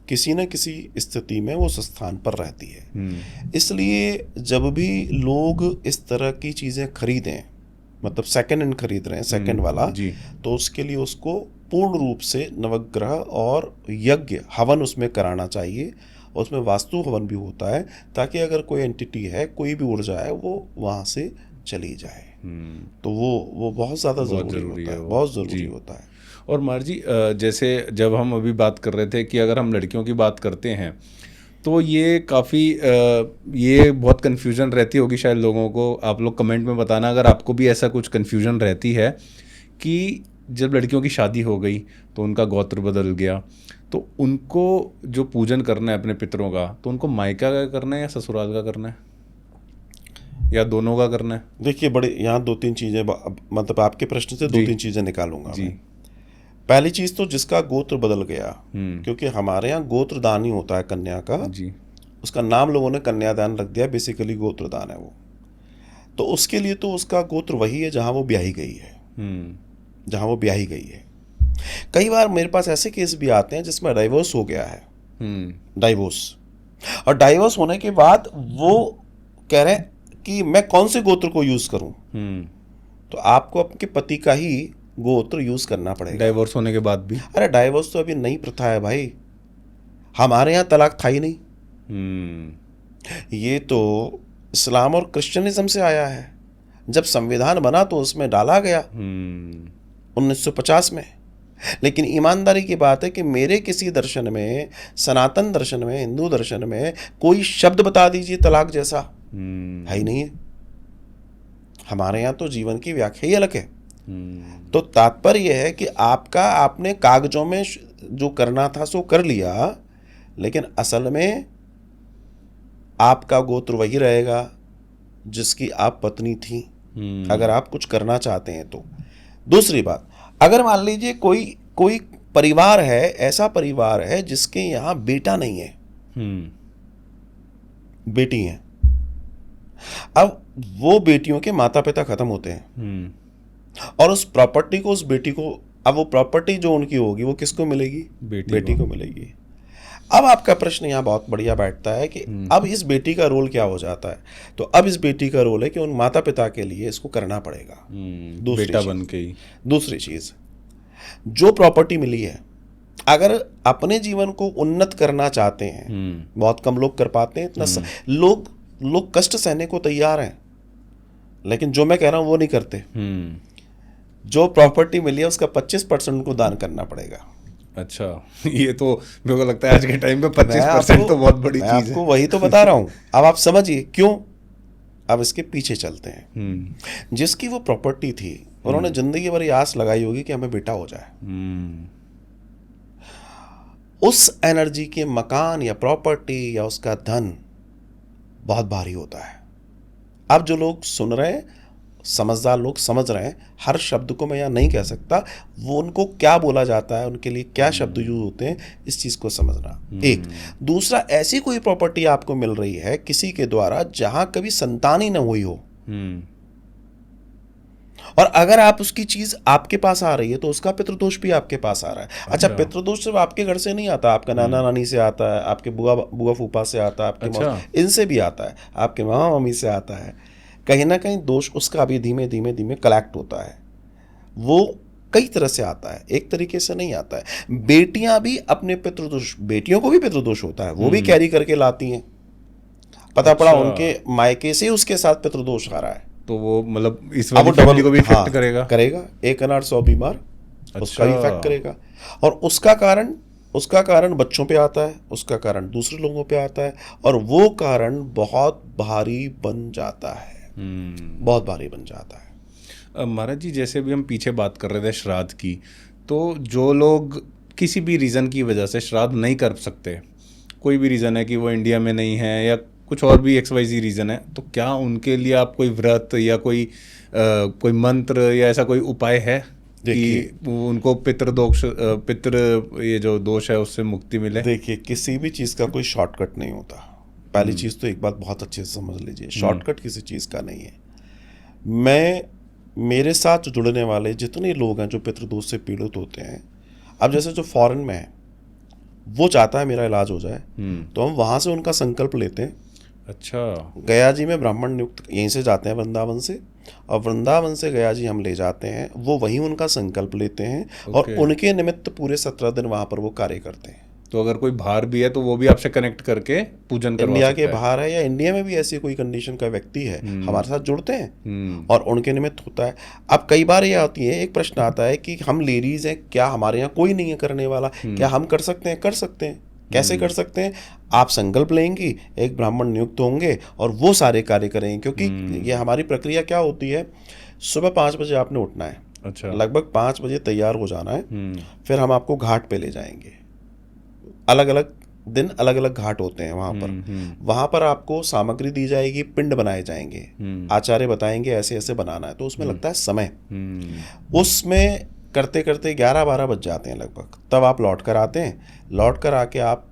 किसी न किसी स्थिति में वो उस स्थान पर रहती है। इसलिए जब भी लोग इस तरह की चीजें खरीदें, मतलब सेकंड हैंड खरीद रहे हैं, सेकंड वाला, तो उसके लिए उसको पूर्ण रूप से नवग्रह और यज्ञ हवन उसमें कराना चाहिए। उसमें वास्तु हवन भी होता है ताकि अगर कोई एंटिटी है, कोई भी ऊर्जा है, वो वहाँ से चली जाए। तो वो बहुत ज़्यादा ज़रूरी होता है, बहुत ज़रूरी होता है। और मार जी, जैसे जब हम अभी बात कर रहे थे कि अगर हम लड़कियों की बात करते हैं तो ये काफ़ी ये बहुत कन्फ्यूजन रहती होगी शायद लोगों को। आप लोग कमेंट में बताना अगर आपको भी ऐसा कुछ कन्फ्यूजन रहती है कि जब लड़कियों की शादी हो गई तो उनका गोत्र बदल गया, तो उनको जो पूजन करना है अपने पितरों का, तो उनको मायका का करना है या ससुराल का करना है? या दोनों का करना है? देखिए, बड़े यहाँ 2-3 चीज़ें, मतलब आपके प्रश्न से 2-3 चीज़ें निकालूंगा जी। मैं। पहली चीज़ तो जिसका गोत्र बदल गया, क्योंकि हमारे यहाँ गोत्रदान ही होता है कन्या का, जी। उसका नाम लोगों ने कन्यादान रख दिया, बेसिकली गोत्रदान है वो। तो उसके लिए तो उसका गोत्र वही है जहाँ वो ब्याही गई है, जहाँ वो ब्याही गई है। कई बार मेरे पास ऐसे केस भी आते हैं जिसमें डाइवोर्स हो गया है, डाइवोर्स, और डाइवोर्स होने के बाद वो कह रहे हैं कि मैं कौन से गोत्र को यूज करूं। तो आपको आपके पति का ही गोत्र यूज करना पड़ेगा डाइवोर्स होने के बाद भी? अरे डाइवोर्स तो अभी नई प्रथा है भाई, हमारे यहाँ तलाक था ही नहीं। ये तो इस्लाम और क्रिश्चियनिज्म से आया है। जब संविधान बना तो उसमें डाला गया 1950 में। लेकिन ईमानदारी की बात है कि मेरे किसी दर्शन में, सनातन दर्शन में, हिंदू दर्शन में कोई शब्द बता दीजिए तलाक जैसा, है ही नहीं है। हमारे यहाँ तो जीवन की व्याख्या ही अलग है। तो तात्पर्य यह है कि आपने कागजों में जो करना था सो कर लिया, लेकिन असल में आपका गोत्र वही रहेगा जिसकी आप पत्नी थी, अगर आप कुछ करना चाहते हैं तो। दूसरी बात, अगर मान लीजिए कोई परिवार है, ऐसा परिवार है जिसके यहाँ बेटा नहीं है, बेटी है, अब वो बेटियों के माता पिता खत्म होते हैं और उस प्रॉपर्टी को, उस बेटी को, अब वो प्रॉपर्टी जो उनकी होगी वो किसको मिलेगी? बेटी को मिलेगी। अब आपका प्रश्न यहाँ बहुत बढ़िया बैठता है कि अब इस बेटी का रोल क्या हो जाता है? तो अब इस बेटी का रोल है कि उन माता पिता के लिए इसको करना पड़ेगा, बेटा बन के ही। दूसरी चीज, जो प्रॉपर्टी मिली है, अगर अपने जीवन को उन्नत करना चाहते हैं, बहुत कम लोग कर पाते हैं इतना, लोग कष्ट सहने को तैयार हैं, लेकिन जो मैं कह रहा हूं वो नहीं करते। जो प्रॉपर्टी मिली है उसका 25% उनको दान करना पड़ेगा। अच्छा, ये तो मेरे को लगता है आज के टाइम पे 25% तो बहुत बड़ी चीज है। आपको वही तो बता रहा हूं। अब आप समझिए क्यों। अब इसके पीछे चलते हैं। जिसकी वो प्रॉपर्टी थी, उन्होंने जिंदगी भर आस लगाई होगी कि हमें बेटा हो जाए। उस एनर्जी के मकान या प्रॉपर्टी या उसका धन बहुत भारी होता है। अब जो लोग सुन रहे हैं, समझदार लोग समझ रहे हैं, हर शब्द को मैं यहाँ नहीं कह सकता, वो उनको क्या बोला जाता है, उनके लिए क्या शब्द यूज होते हैं, इस चीज को समझना। एक दूसरा, ऐसी कोई प्रॉपर्टी आपको मिल रही है किसी के द्वारा जहां कभी संतान ही न हुई हो, और अगर आप उसकी चीज आपके पास आ रही है तो उसका पितृदोष भी आपके पास आ रहा है। अच्छा, पितृदोष सिर्फ आपके घर से नहीं आता, आपका नाना नानी से आता है, आपके बुआ फूफा से आता है, आपके इनसे भी आता है, आपके मामा मम्मी से आता है। कहीं ना कहीं दोष उसका भी धीमे धीमे धीमे कलेक्ट होता है। वो कई तरह से आता है, एक तरीके से नहीं आता है। बेटियां भी अपने पितृदोष, बेटियों को भी पितृदोष होता है, वो भी कैरी करके लाती हैं। पता पड़ा उनके मायके से उसके साथ पितृदोष आ रहा है, तो वो मतलब इस वाली फैमिली को भी इफेक्ट करेगा। एक अनार 100 बीमार, उसका इफेक्ट करेगा। और उसका कारण बच्चों पे आता है, उसका कारण दूसरे लोगों पे आता है, और वो कारण बहुत भारी बन जाता है, बहुत भारी बन जाता है। महाराज जी, जैसे भी हम पीछे बात कर रहे थे श्राद्ध की, तो जो लोग किसी भी रीज़न की वजह से श्राद्ध नहीं कर सकते, कोई भी रीज़न है कि वो इंडिया में नहीं है या कुछ और भी XYZ रीज़न है, तो क्या उनके लिए आप कोई व्रत या कोई मंत्र या ऐसा कोई उपाय है कि उनको ये जो दोष है उससे मुक्ति मिले? देखिए, किसी भी चीज़ का कोई शॉर्टकट नहीं होता। पहली चीज़ तो एक बात बहुत अच्छे से समझ लीजिए, शॉर्टकट किसी चीज़ का नहीं है। मेरे साथ जुड़ने वाले जितने लोग हैं जो पितृदोष से पीड़ित होते हैं, अब जैसे जो फॉरेन में है वो चाहता है मेरा इलाज हो जाए, तो हम वहाँ से उनका संकल्प लेते हैं। अच्छा, गया जी में ब्राह्मण नियुक्त यहीं से जाते हैं, वृंदावन से, और वृंदावन से गया जी हम ले जाते हैं, वो वहीं उनका संकल्प लेते हैं और उनके निमित्त पूरे 17 दिन वहाँ पर वो कार्य करते हैं। तो अगर कोई बाहर भी है तो वो भी आपसे कनेक्ट करके पूजन करवा इंडिया के बाहर है या इंडिया में भी ऐसी कोई कंडीशन का व्यक्ति है, हमारे साथ जुड़ते हैं और उनके निमित्त होता है। अब कई बार ये आती है, एक प्रश्न आता है कि हम लेडीज हैं, क्या हमारे यहाँ कोई नहीं है करने वाला, क्या हम कर सकते हैं? कर सकते हैं। कैसे कर सकते हैं? आप संकल्प लेंगी, एक ब्राह्मण नियुक्त होंगे और वो सारे कार्य करेंगे, क्योंकि ये हमारी प्रक्रिया क्या होती है, सुबह 5 बजे आपने उठना है। अच्छा, लगभग 5 बजे तैयार हो जाना है, फिर हम आपको घाट पे ले जाएंगे। अलग अलग दिन अलग अलग घाट होते हैं वहां पर आपको सामग्री दी जाएगी, पिंड बनाए जाएंगे, आचार्य बताएंगे ऐसे ऐसे बनाना है, तो उसमें लगता है समय। उसमें करते करते 11-12 बज जाते हैं लगभग, तब आप लौट कर आते हैं। लौट कर आके आप,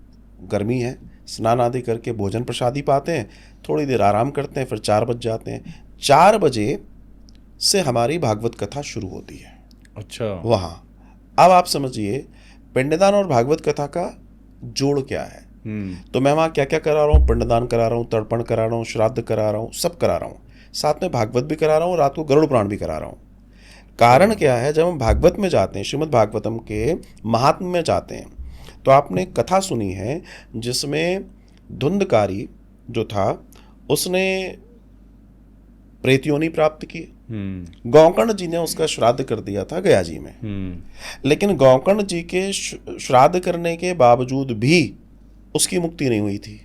गर्मी है, स्नान आदि करके भोजन प्रसादी पाते हैं, थोड़ी देर आराम करते हैं, फिर 4 बज जाते हैं। 4 बजे से हमारी भागवत कथा शुरू होती है। अच्छा। वहाँ अब आप समझिए पिंडदान और भागवत कथा का जोड़ क्या है। तो मैं वहाँ क्या क्या करा रहा हूँ, पिंडदान करा रहा हूँ, तर्पण करा रहा हूँ, श्राद्ध करा रहा हूँ, सब करा रहा हूँ, साथ में भागवत भी करा रहा हूँ, रात को गरुड़ पुराण भी करा रहा हूँ। कारण क्या है, जब हम भागवत में जाते हैं, श्रीमद् भागवतम के महात्म्य में जाते हैं, तो आपने कथा सुनी है जिसमें धुंधकारी जो था उसने प्रेत योनि प्राप्त की। गौकर्ण जी ने उसका श्राद्ध कर दिया था गया जी में, लेकिन गौकर्ण जी के श्राद्ध करने के बावजूद भी उसकी मुक्ति नहीं हुई थी।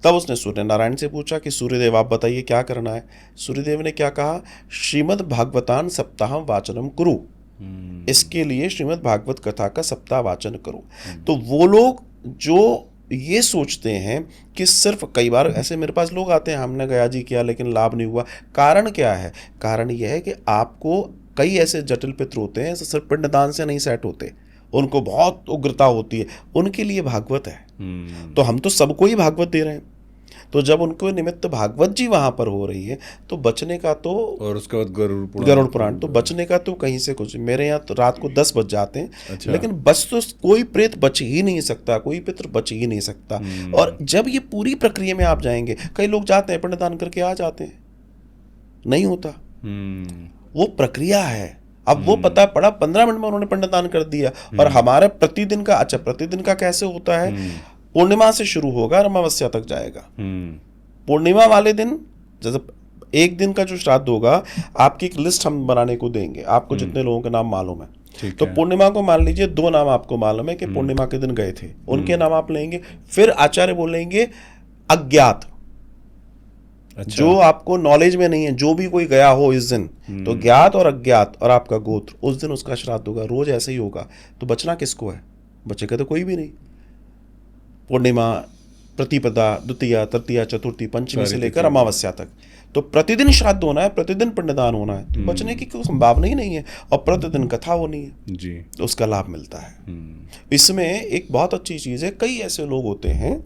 तब उसने सूर्य नारायण से पूछा कि सूर्यदेव आप बताइए क्या करना है। सूर्यदेव ने क्या कहा, श्रीमद् भागवतान सप्ताहम वाचनम कुरु, इसके लिए श्रीमद् भागवत कथा का सप्ताह वाचन करो। तो वो लोग जो ये सोचते हैं कि सिर्फ, कई बार ऐसे मेरे पास लोग आते हैं, हमने गया जी किया लेकिन लाभ नहीं हुआ। कारण क्या है, कारण यह है कि आपको कई ऐसे जटिल पितृ होते हैं सिर्फ पिंडदान से नहीं सेट होते, उनको बहुत उग्रता होती है, उनके लिए भागवत है। तो हम तो सबको ही भागवत दे रहे हैं, तो जब उनको निमित्त भागवत जी वहां पर हो रही है तो बचने का तो, और उसके बाद गरुड़ पुराण, तो बचने का तो कहीं से कुछ। मेरे यहाँ तो रात को 10 बज जाते हैं। अच्छा। लेकिन बच तो कोई प्रेत बच ही नहीं सकता, कोई पितृ बच ही नहीं सकता। और जब ये पूरी प्रक्रिया में आप जाएंगे, कई लोग जाते हैं पिंडदान करके आ जाते हैं, नहीं होता, वो प्रक्रिया है। अब वो पता पड़ा 15 मिनट में उन्होंने पिंडदान कर दिया। और हमारे प्रतिदिन का, अच्छा प्रतिदिन का कैसे होता है, पूर्णिमा से शुरू होगा और अमावस्या तक जाएगा। पूर्णिमा वाले दिन, जैसे एक दिन का जो श्राद्ध होगा, आपकी एक लिस्ट हम बनाने को देंगे, आपको जितने लोगों के नाम मालूम है। तो पूर्णिमा को मान लीजिए 2 नाम आपको मालूम है कि पूर्णिमा के दिन गए थे, उनके नाम आप लेंगे। फिर आचार्य बोलेंगे अज्ञात, अच्छा। जो आपको नॉलेज में नहीं है, जो भी कोई गया हो इस दिन, तो ज्ञात और अज्ञात और आपका गोत्र, उस दिन उसका श्राद्ध होगा। रोज ऐसे ही होगा। तो बचना किसको है, बचेगा तो कोई भी नहीं। पूर्णिमा, प्रतिपदा, द्वितीया, तृतीया, चतुर्थी, पंचमी से लेकर अमावस्या तक, तो प्रतिदिन श्राद्ध होना है, प्रतिदिन पिंडदान होना है, तो बचने की कोई संभावना ही नहीं है। और प्रतिदिन कथा होनी है जी, तो उसका लाभ मिलता है। इसमें एक बहुत अच्छी चीज़ है, कई ऐसे लोग होते हैं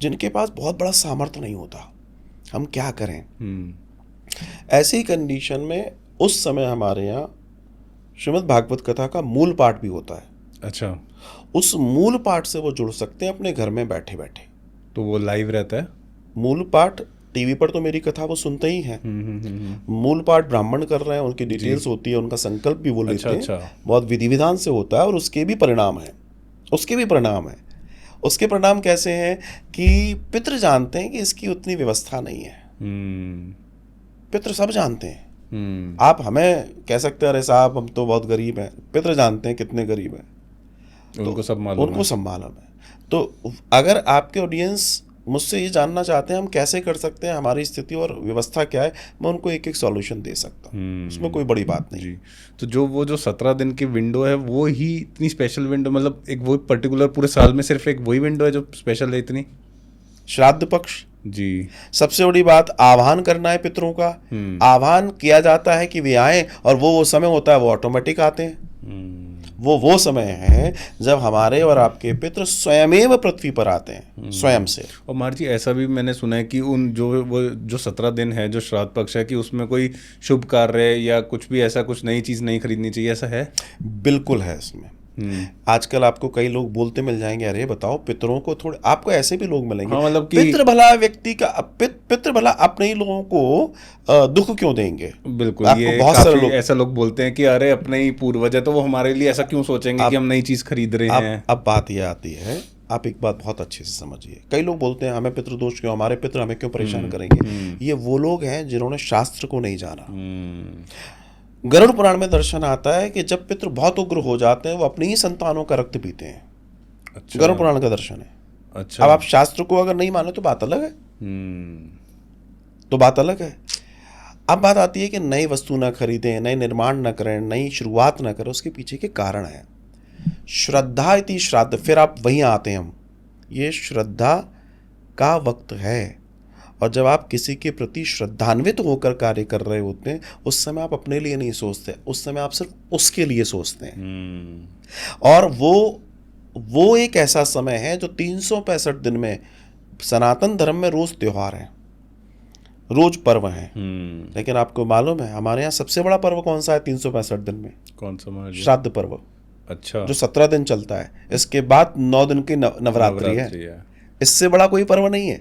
जिनके पास बहुत बड़ा सामर्थ्य नहीं होता, हम क्या करें। ऐसी कंडीशन में उस समय हमारे यहाँ श्रीमद् भागवत कथा का मूल पाठ भी होता है। अच्छा। उस मूल पाठ से वो जुड़ सकते हैं अपने घर में बैठे बैठे। तो वो लाइव रहता है मूल पाठ, टीवी पर तो मेरी कथा वो सुनते ही हैं। मूल पाठ ब्राह्मण कर रहे हैं, उनकी डिटेल्स होती है, उनका संकल्प भी वो लेते हैं। अच्छा। बहुत विधि विधान से होता है और उसके भी परिणाम है। उसके परिणाम कैसे हैं कि पितृ जानते हैं कि इसकी उतनी व्यवस्था नहीं है। पितृ सब जानते हैं। आप हमें कह सकते हैं अरे साहब हम तो बहुत गरीब हैं, पितृ जानते हैं कितने गरीब हैं, उनको सब मालूम है। तो अगर आपके ऑडियंस मुझसे ये जानना चाहते हैं हम कैसे कर सकते हैं, हमारी स्थिति और व्यवस्था क्या है, मैं उनको एक एक सॉल्यूशन दे सकता हूँ, उसमें कोई बड़ी बात नहीं। जी। तो जो 17 दिन की विंडो है वो ही इतनी स्पेशल विंडो, मतलब एक वो पर्टिकुलर पूरे साल में सिर्फ एक वही विंडो है जो स्पेशल है इतनी। श्राद्ध पक्ष जी, सबसे बड़ी बात, आह्वान करना है पितरों का। आह्वान किया जाता है कि वे आए, और वो समय होता है वो ऑटोमेटिक आते हैं। वो समय है जब हमारे और आपके पितृ स्वयमेव पृथ्वी पर आते हैं, स्वयं से। और मार जी ऐसा भी मैंने सुना है कि उन जो 17 दिन है जो श्राद्ध पक्ष है, कि उसमें कोई शुभ कार्य या कुछ भी ऐसा कुछ नई चीज़ नहीं खरीदनी चाहिए, ऐसा है? बिल्कुल है इसमें। आजकल आपको कई लोग बोलते मिल जाएंगे, अरे बताओ पितरों को थोड़े, आपको ऐसे भी लोग मिलेंगे। हाँ, मतलब कि पितृ भला व्यक्ति का, पितृ भला अपने ही लोगों को दुख क्यों देंगे। बिल्कुल, आपको ये बहुत सारे काफी लोग ऐसा लोग बोलते हैं कि अरे अपने ही पूर्वज है तो वो हमारे लिए ऐसा क्यों सोचेंगे कि हम नई चीज खरीद रहे हैं। अब बात ये आती है, आप एक बात बहुत अच्छे से समझिए। कई लोग बोलते हैं हमें पितृदोष क्यों, हमारे पितृ हमें क्यों परेशान करेंगे। ये वो लोग हैं जिन्होंने शास्त्र को नहीं जाना। गरुड़ पुराण में दर्शन आता है कि जब पितृ बहुत उग्र हो जाते हैं वो अपनी ही संतानों का रक्त पीते हैं। अच्छा। गरुड़ पुराण का दर्शन है। अच्छा। अब आप शास्त्र को अगर नहीं मानो तो बात अलग है, अब बात आती है कि नई वस्तु ना खरीदें, नए निर्माण ना करें, नई शुरुआत ना करें। उसके पीछे के कारण है श्रद्धा इति श्राद्ध। फिर आप वहीं आते हैं हम ये श्रद्धा का वक्त है। और जब आप किसी के प्रति श्रद्धान्वित होकर कार्य कर रहे होते हैं, उस समय आप अपने लिए नहीं सोचते, उस समय आप सिर्फ उसके लिए सोचते हैं। और वो एक ऐसा समय है जो 365 दिन में, सनातन धर्म में रोज त्योहार है, रोज पर्व है। लेकिन आपको मालूम है हमारे यहाँ सबसे बड़ा पर्व कौन सा है 365 दिन में? कौन सा महाराज? श्राद्ध पर्व। अच्छा। जो 17 दिन चलता है। इसके बाद 9 दिन की नवरात्रि है। इससे बड़ा कोई पर्व नहीं है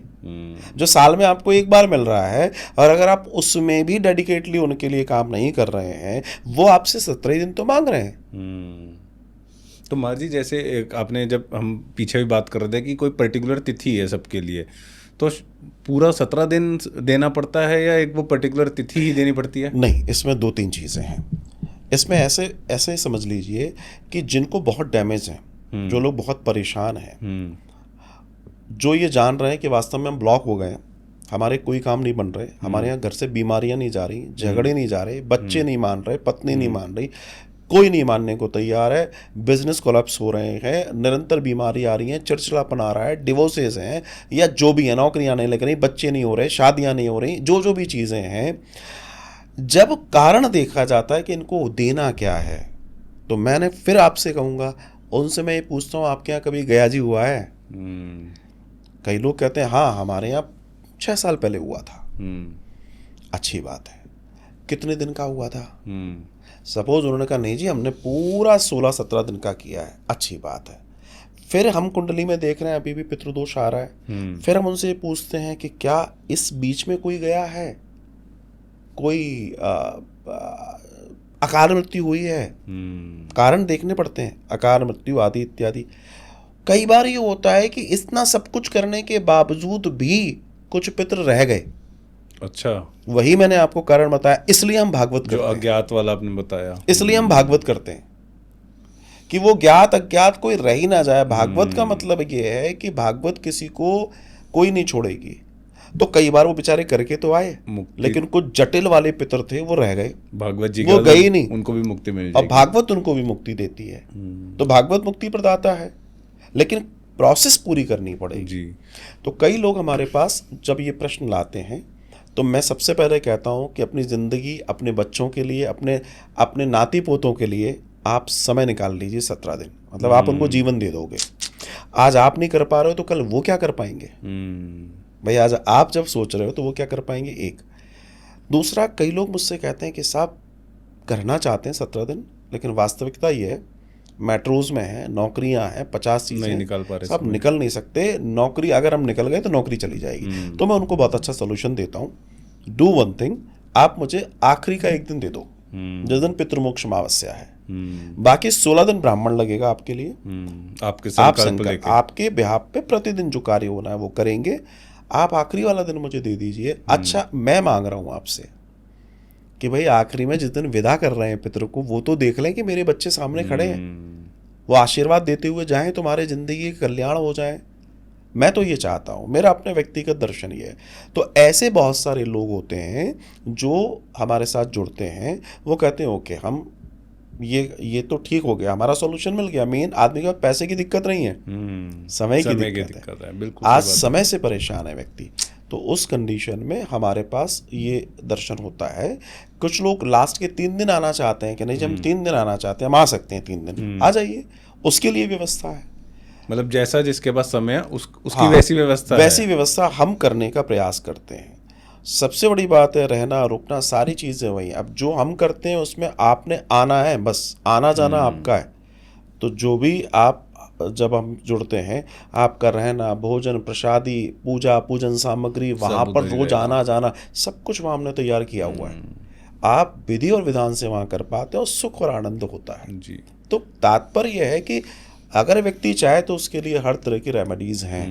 जो साल में आपको एक बार मिल रहा है। और अगर आप उसमें भी डेडिकेटली उनके लिए काम नहीं कर रहे हैं, वो आपसे 17 दिन तो मांग रहे हैं। तो महाराज जी, जैसे आपने, जब हम पीछे भी बात कर रहे थे कि कोई पर्टिकुलर तिथि है सबके लिए, तो पूरा 17 दिन देना पड़ता है या एक वो पर्टिकुलर तिथि ही देनी पड़ती है? नहीं, इसमें 2-3 चीज़ें हैं। इसमें ऐसे समझ लीजिए कि जिनको बहुत डैमेज है, जो लोग बहुत परेशान हैं, जो ये जान रहे हैं कि वास्तव में हम ब्लॉक हो गए, हमारे कोई काम नहीं बन रहे, हमारे यहाँ घर से बीमारियां नहीं जा रही, झगड़े नहीं जा रहे, बच्चे नहीं मान रहे, पत्नी नहीं मान रही, कोई नहीं मानने को तैयार है, बिजनेस कोलैप्स हो रहे हैं, निरंतर बीमारी आ रही है, चिड़चिड़ापन आ रहा है, डिवोर्सेस हैं, या जो भी है, नौकरियां नहीं लग रही, बच्चे नहीं हो रहे, शादियां नहीं हो रही, जो भी चीज़ें हैं, जब कारण देखा जाता है कि इनको देना क्या है, तो मैंने फिर आपसे कहूँगा, उनसे मैं ये पूछता हूँ, आपके यहाँ कभी गया जी हुआ है? कई लोग कहते हैं हाँ, हमारे यहाँ 6 साल पहले हुआ था। अच्छी बात है। कितने दिन का हुआ था? सपोज उन्होंने कहा नहीं जी, हमने पूरा 16-17 दिन का किया है। अच्छी बात है। फिर हम कुंडली में देख रहे हैं अभी भी पितृदोष आ रहा है। फिर हम उनसे पूछते हैं कि क्या इस बीच में कोई गया है, कोई अकाल मृत्यु हुई है? कारण देखने पड़ते हैं, अकाल मृत्यु आदि इत्यादि। कई बार ये होता है कि इतना सब कुछ करने के बावजूद भी कुछ पितृ रह गए। अच्छा, वही मैंने आपको कारण बताया, इसलिए हम भागवत करते हैं। जो अज्ञात वाला आपने बताया, इसलिए हम भागवत करते हैं कि वो ज्ञात अज्ञात कोई रह ही ना जाए। भागवत का मतलब ये है कि भागवत किसी को कोई नहीं छोड़ेगी। तो कई बार वो बेचारे करके तो आए, लेकिन कुछ जटिल वाले पितर थे, वो रह गए, भागवत जी वो गए ही नहीं, उनको भी मुक्ति मिल जाएगी। और भागवत उनको भी मुक्ति देती है। तो भागवत मुक्ति प्रदाता है, लेकिन प्रोसेस पूरी करनी पड़ेगी जी। तो कई लोग हमारे पास जब ये प्रश्न लाते हैं, तो मैं सबसे पहले कहता हूँ कि अपनी ज़िंदगी, अपने बच्चों के लिए, अपने नाती पोतों के लिए आप समय निकाल लीजिए 17 दिन। मतलब आप उनको जीवन दे दोगे। आज आप नहीं कर पा रहे हो तो कल वो क्या कर पाएंगे? भाई आज आप जब सोच रहे हो तो वो क्या कर पाएंगे? एक। दूसरा, कई लोग मुझसे कहते हैं कि साहब करना चाहते हैं 17 दिन, लेकिन वास्तविकता ये है, मेट्रोज में है, नौकरियां हैं, 50 चीजें नहीं निकल पा रहे, सब निकल नहीं सकते। नौकरी अगर हम निकल गए तो नौकरी चली जाएगी। तो मैं उनको बहुत अच्छा सोल्यूशन देता हूँ। डू वन थिंग, आप मुझे आखिरी का एक दिन दे दो जिस दिन पितृमोक्ष अमावस्या है। बाकी 16 दिन ब्राह्मण लगेगा आपके लिए। आपके बिहाफ पे प्रतिदिन जो कार्य होना है वो करेंगे। आप आखिरी वाला दिन मुझे दे दीजिए। अच्छा, मैं मांग रहा हूँ आपसे कि भाई आखिरी में जिस दिन विदा कर रहे हैं पितृ को, वो तो देख लें कि मेरे बच्चे सामने खड़े हैं, वो आशीर्वाद देते हुए जाएं, तुम्हारे जिंदगी का कल्याण हो जाए। मैं तो ये चाहता हूँ, मेरा अपने व्यक्तिगत दर्शन ये है। तो ऐसे बहुत सारे लोग होते हैं जो हमारे साथ जुड़ते हैं, वो कहते हैं ओके, हम ये तो ठीक हो गया, हमारा सॉल्यूशन मिल गया। मेन आदमी के पास पैसे की दिक्कत नहीं है, समय की दिक्कत है। बिल्कुल, आज समय से परेशान है व्यक्ति। तो उस कंडीशन में हमारे पास ये दर्शन होता है। कुछ लोग लास्ट के 3 दिन आना चाहते हैं कि नहीं, जब हम 3 दिन आना चाहते हैं, हम आ सकते हैं 3 दिन, आ जाइए, उसके लिए व्यवस्था है। मतलब जैसा जिसके पास समय है उसकी वैसी व्यवस्था हम करने का प्रयास करते हैं। सबसे बड़ी बात है रहना रुकना, सारी चीज़ें वही। अब जो हम करते हैं उसमें आपने आना है, बस आना जाना आपका है। तो जो भी आप जब हम जुड़ते हैं, आपका रहना, भोजन, प्रसादी, पूजा, पूजन सामग्री, वहाँ पर रोज आना जाना, सब कुछ वहाँ हमने तैयार किया हुआ है। आप विधि और विधान से वहाँ कर पाते हो, सुख और आनंद होता है जी। तो तात्पर्य यह है कि अगर व्यक्ति चाहे तो उसके लिए हर तरह की रेमेडीज हैं।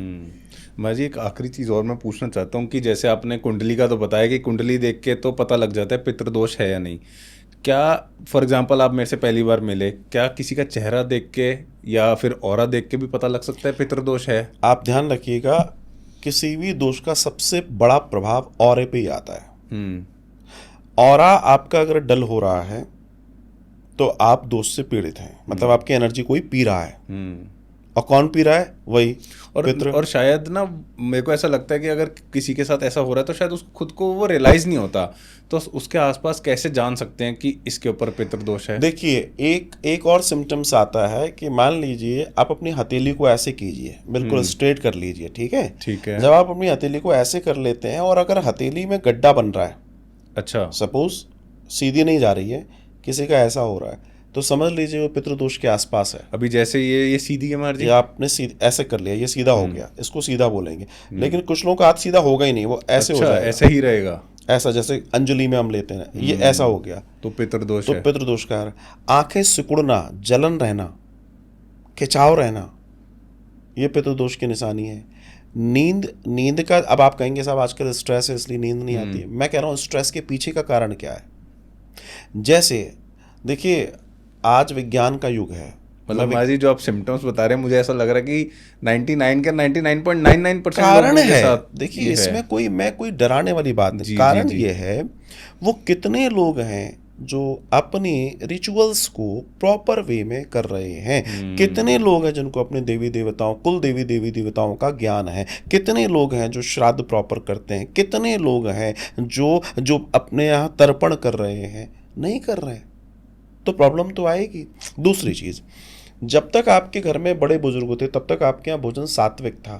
मैं जी एक आखिरी चीज़ और मैं पूछना चाहता हूँ कि जैसे आपने कुंडली का तो बताया कि कुंडली देख के तो पता लग जाता है पितृदोष है या नहीं। क्या फॉर एग्जांपल आप मेरे से पहली बार मिले, क्या किसी का चेहरा देख के या फिर ऑरा देख के भी पता लग सकता है पितृदोष है? आप ध्यान रखिएगा, किसी भी दोष का सबसे बड़ा प्रभाव ऑरे पे ही आता है। ऑरा आपका अगर डल हो रहा है तो आप दोष से पीड़ित हैं, मतलब आपकी एनर्जी कोई पी रहा है। और कौन पी रहा है? वही और पितृ। और शायद ना मेरे को ऐसा लगता है कि अगर किसी के साथ ऐसा हो रहा है तो शायद उसको खुद को वो रियलाइज नहीं होता, तो उसके आसपास कैसे जान सकते हैं कि इसके ऊपर पितृदोष है? देखिए, एक और सिम्टम्स आता है कि मान लीजिए आप अपनी हथेली को ऐसे कीजिए, बिल्कुल स्ट्रेट कर लीजिए, ठीक है? ठीक है। जब आप अपनी हथेली को ऐसे कर लेते हैं और अगर हथेली में गड्ढा बन रहा है, अच्छा। सपोज सीधी नहीं जा रही है, किसी का ऐसा हो रहा है, तो समझ लीजिए वो पितृदोष के आसपास है। अभी जैसे ये सीधी है महाराज जी। ये आपने ऐसे कर लिया, ये सीधा हो गया, इसको सीधा बोलेंगे। लेकिन कुछ लोगों का हाथ सीधा होगा ही नहीं, वो ऐसे हो अच्छा, जाएगा, ऐसे ही रहेगा। ऐसा जैसे अंजलि में हम लेते हैं, ये ऐसा हो गया, तो पितृदोष तो है। पितृदोष का है। आंखें सिकुड़ना, जलन रहना, खिंचाव रहना, ये पितृदोष की निशानी है। नींद का, अब आप कहेंगे साहब आजकल स्ट्रेस है इसलिए नींद नहीं आती है। मैं कह रहा हूँ स्ट्रेस के पीछे का कारण क्या है। जैसे देखिए, आज विज्ञान का युग है, मतलब महाराज जी जो आप सिम्टम्स बता रहे हैं, मुझे ऐसा लग रहा है कि 99 के 99.99% कारण लोगों के है। साथ देखिए, ये इसमें कोई डराने वाली बात नहीं। जी, कारण जी, जी। ये है, वो कितने लोग हैं जो अपने रिचुअल्स को प्रॉपर वे में कर रहे हैं। कितने लोग हैं जिनको अपने देवी देवताओं, कुल देवी देवताओं का ज्ञान है। कितने लोग हैं जो श्राद्ध प्रॉपर करते हैं। कितने लोग हैं जो अपने यहाँ तर्पण कर रहे हैं। नहीं कर रहे हैं तो प्रॉब्लम तो आएगी। दूसरी चीज, जब तक आपके घर में बड़े बुजुर्ग थे तब तक आपके यहाँ भोजन सात्विक था।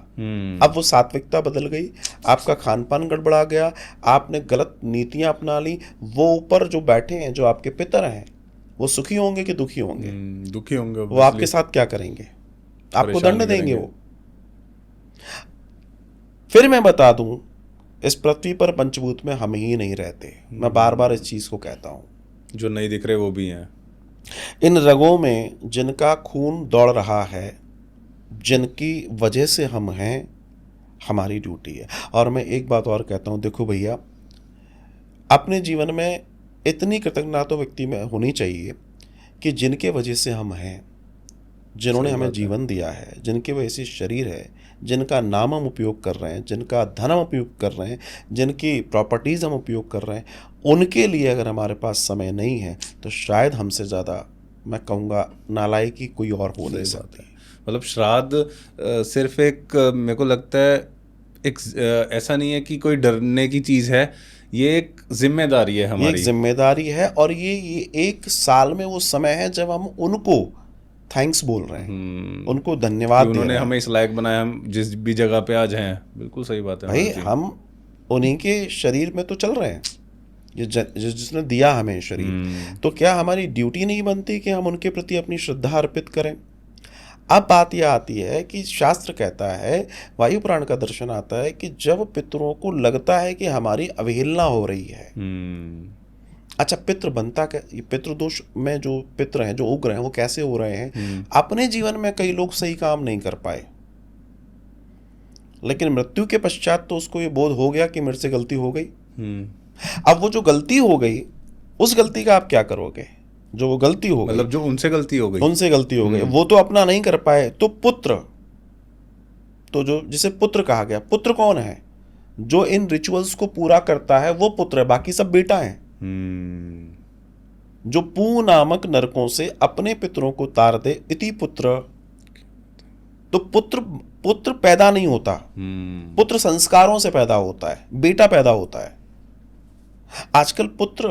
अब वो सात्विकता बदल गई, आपका खान पान गड़बड़ा गया, आपने गलत नीतियां अपना ली। वो ऊपर जो बैठे हैं, जो आपके पितर हैं, वो सुखी होंगे कि दुखी होंगे? दुखी होंगे। वो आपके साथ क्या करेंगे? आपको परेशान दंड देंगे करेंगे। वो। फिर मैं बता दूं, इस पृथ्वी पर पंचभूत में हम ही नहीं रहते। मैं बार बार इस चीज को कहता हूं। जो नहीं दिख रहे वो भी हैं। इन रगों में जिनका खून दौड़ रहा है, जिनकी वजह से हम हैं, हमारी ड्यूटी है। और मैं एक बात और कहता हूं, देखो भैया, अपने जीवन में इतनी कृतज्ञता तो व्यक्ति में होनी चाहिए कि जिनके वजह से हम हैं, जिन्होंने हमें जीवन दिया है, जिनके वजह से शरीर है, जिनका नाम हम उपयोग कर रहे हैं, जिनका धन हम उपयोग कर रहे हैं, जिनकी प्रॉपर्टीज़ हम उपयोग कर रहे हैं, उनके लिए अगर हमारे पास समय नहीं है तो शायद हमसे ज़्यादा, मैं कहूँगा, नालायकी कोई और हो नहीं सकती। मतलब श्राद्ध सिर्फ एक मेरे को लगता है एक ऐसा नहीं है कि कोई डरने की चीज़ है, ये एक जिम्मेदारी है ये हमारी। एक जिम्मेदारी है और ये एक साल में वो समय है जब हम उनको थैंक्स बोल रहे हैं, उनको धन्यवाद दे उन्होंने रहे हैं। हमें इस लायक बनाया, हम जिस भी जगह पे आज हैं। बिल्कुल सही बात है भाई, महाराज जी। हम उन्हीं के शरीर में तो चल रहे हैं, जिसने दिया हमें शरीर। तो क्या हमारी ड्यूटी नहीं बनती कि हम उनके प्रति अपनी श्रद्धा अर्पित करें? अब बात यह आती है कि शास्त्र कहता है, वायु पुराण का दर्शन आता है कि जब पितरों को लगता है कि हमारी अवहेलना हो रही है। अच्छा, पितृ बनता क्या? ये पितृदोष में जो पितृ हैं, जो उग्र हैं, वो कैसे हो रहे हैं? अपने जीवन में कई लोग सही काम नहीं कर पाए, लेकिन मृत्यु के पश्चात तो उसको ये बोध हो गया कि मेरे से गलती हो गई। अब वो जो गलती हो गई, उस गलती का आप क्या करोगे? जो वो गलती हो गई, मतलब जो उनसे गलती हो गई, उनसे गलती हो गई, वो तो अपना नहीं कर पाए, तो पुत्र, तो जो जिसे पुत्र कहा गया, पुत्र कौन है? जो इन रिचुअल्स को पूरा करता है वो पुत्र है, बाकी सब बेटा है। जो पू नामक नरकों से अपने पितरों को तार दे, इति पुत्र। तो पुत्र पैदा नहीं होता, पुत्र संस्कारों से पैदा होता है, बेटा पैदा होता है। आजकल पुत्र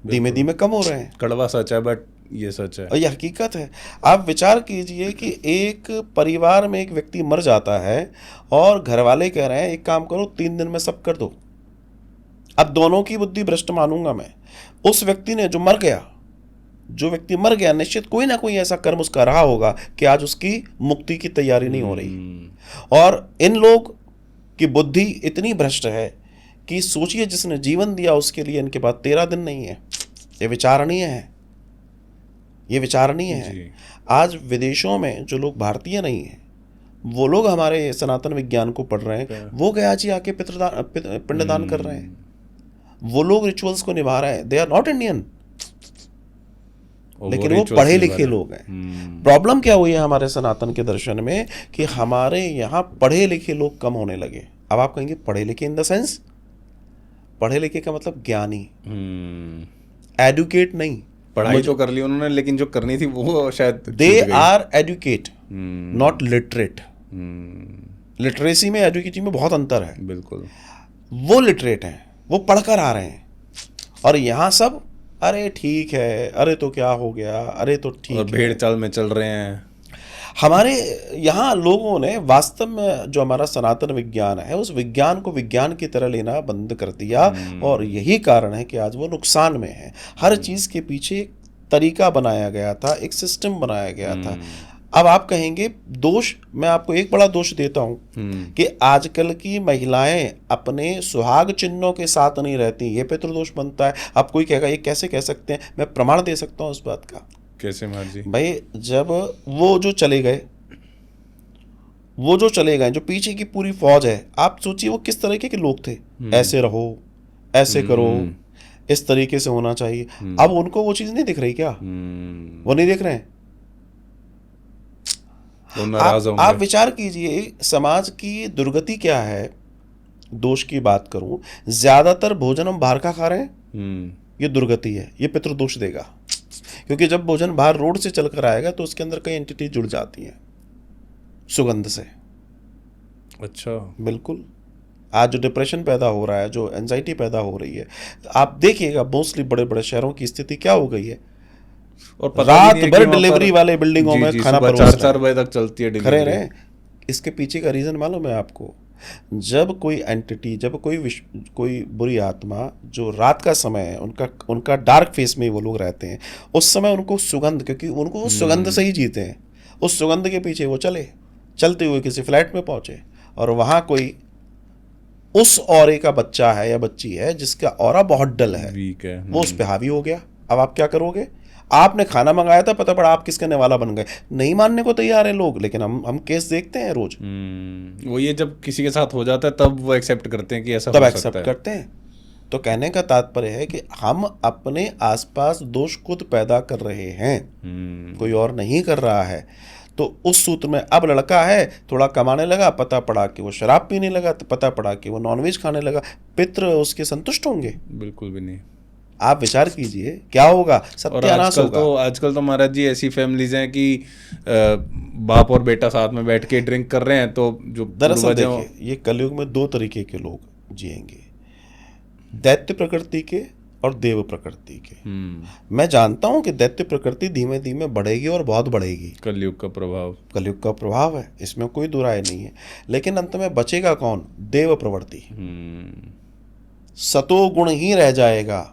धीमे धीमे कम हो रहे हैं। कड़वा सच है, बट ये सच है और ये हकीकत है। आप विचार कीजिए कि एक परिवार में एक व्यक्ति मर जाता है और घर वाले कह रहे हैं एक काम करो, 3 दिन में सब कर दो। अब दोनों की बुद्धि भ्रष्ट मानूंगा मैं। उस व्यक्ति ने, जो व्यक्ति मर गया, निश्चित कोई ना कोई ऐसा कर्म उसका रहा होगा कि आज उसकी मुक्ति की तैयारी नहीं हो रही। और इन लोग की बुद्धि इतनी भ्रष्ट है कि सोचिए, जिसने जीवन दिया उसके लिए इनके पास 13 दिन नहीं है। ये विचारणीय है, ये विचारणीय है। आज विदेशों में जो लोग भारतीय नहीं है, वो लोग हमारे सनातन विज्ञान को पढ़ रहे हैं, वो गया जी आके पिंडदान कर रहे हैं, वो लोग रिचुअल्स को निभा रहे हैं। दे आर नॉट इंडियन, लेकिन वो पढ़े लिखे लोग हैं। प्रॉब्लम क्या हुई है हमारे सनातन के दर्शन में कि हमारे यहाँ पढ़े लिखे लोग कम होने लगे। अब आप कहेंगे पढ़े लिखे इन द सेंस, पढ़े लिखे का मतलब ज्ञानी, एडुकेट नहीं, पढ़ाई तो कर ली उन्होंने, लेकिन जो करनी थी वो शायद दे छूट गई। Are educate not literate. Literacy में एडुकेटी में बहुत अंतर है। बिल्कुल। वो लिटरेट हैं, वो पढ़कर आ रहे हैं, और यहाँ सब अरे ठीक है, अरे तो क्या हो गया, अरे तो ठीक और है। भेड़ चाल में चल रहे हैं। हमारे यहाँ लोगों ने वास्तव में जो हमारा सनातन विज्ञान है उस विज्ञान को विज्ञान की तरह लेना बंद कर दिया, और यही कारण है कि आज वो नुकसान में है। हर चीज़ के पीछे एक तरीका बनाया गया था, एक सिस्टम बनाया गया था। अब आप कहेंगे दोष, मैं आपको एक बड़ा दोष देता हूँ कि आजकल की महिलाएं अपने सुहाग चिन्हों के साथ नहीं रहती, ये पितृदोष बनता है। अब कोई कहेगा ये कैसे कह सकते हैं, मैं प्रमाण दे सकता हूँ इस बात का। कैसे महाराज जी? भाई जब वो जो चले गए, जो पीछे की पूरी फौज है, आप सोचिए वो किस तरीके के लोग थे। ऐसे रहो, ऐसे करो, इस तरीके से होना चाहिए। अब उनको वो चीज नहीं दिख रही क्या? वो नहीं देख रहे हैं। तो नाराज होंगे। आप विचार कीजिए समाज की दुर्गति क्या है। दोष की बात करूं, ज्यादातर भोजन हम बाहर का खा रहे हैं, ये दुर्गति है, ये पितृदोष देगा। क्योंकि जब भोजन बाहर रोड से चलकर आएगा तो उसके अंदर कई एंटिटी जुड़ जाती हैं सुगंध से। अच्छा। बिल्कुल। आज जो डिप्रेशन पैदा हो रहा है, जो एंजाइटी पैदा हो रही है, आप देखिएगा मोस्टली बड़े बड़े शहरों की स्थिति क्या हो गई है। और पता भी रात नहीं है भर कि वहाँ डिलीवरी पर- वाले बिल्डिंगों जी, में जी, खाना सुबह परोस रहे 4 हैं। बजे तक चलती है खड़े डिलीवरी। रहे। इसके पीछे का रीजन मालूम है आपको? जब कोई एंटिटी, जब कोई बुरी आत्मा, जो रात का समय है, उनका डार्क फेस में वो लोग रहते हैं, उस समय उनको सुगंध, क्योंकि उनको वो सुगंध से ही जीते हैं, उस सुगंध के पीछे वो चलते हुए किसी फ्लैट में पहुंचे, और वहां कोई उस औरे का बच्चा है या बच्ची है जिसका औरा बहुत डल है, वीक है। वो उस पे हावी हो गया। अब आप क्या करोगे? आपने खाना मंगाया था, पता पड़ा आप किसके निवाला बन गए। नहीं मानने को तैयार है लोग, लेकिन हम केस देखते हैं रोज। वो ये जब किसी के साथ हो जाता है तब वो एक्सेप्ट करते हैं कि ऐसा तब हो एक्सेप्ट सकता है। करते हैं। तो कहने का तात्पर्य है कि हम अपने आसपास दोष खुद पैदा कर रहे हैं, कोई और नहीं कर रहा है। तो उस सूत्र में अब लड़का है, थोड़ा कमाने लगा, पता पड़ा कि वो शराब पीने लगा, तो पता पड़ा कि वो नॉनवेज खाने लगा, पितृ उसके संतुष्ट होंगे? बिल्कुल भी नहीं। आप विचार कीजिए क्या होगा, और सत्यानाश होगा। आजकल तो महाराज जी ऐसी फैमिलीज हैं कि बाप और बेटा साथ में बैठ के ड्रिंक कर रहे हैं, तो जो दरअसल पूर्वज हैं देखिए, ये कलयुग में दो तरीके के लोग जिएंगे, दैत्य प्रकृति के और देव प्रकृति के। मैं जानता हूं कि दैत्य प्रकृति धीमे धीमे बढ़ेगी और बहुत बढ़ेगी। कलयुग का प्रभाव। कलयुग का प्रभाव है, इसमें कोई दो राय नहीं है। लेकिन अंत में बचेगा कौन? देव प्रवृत्ति। सतोगुण ही रह जाएगा।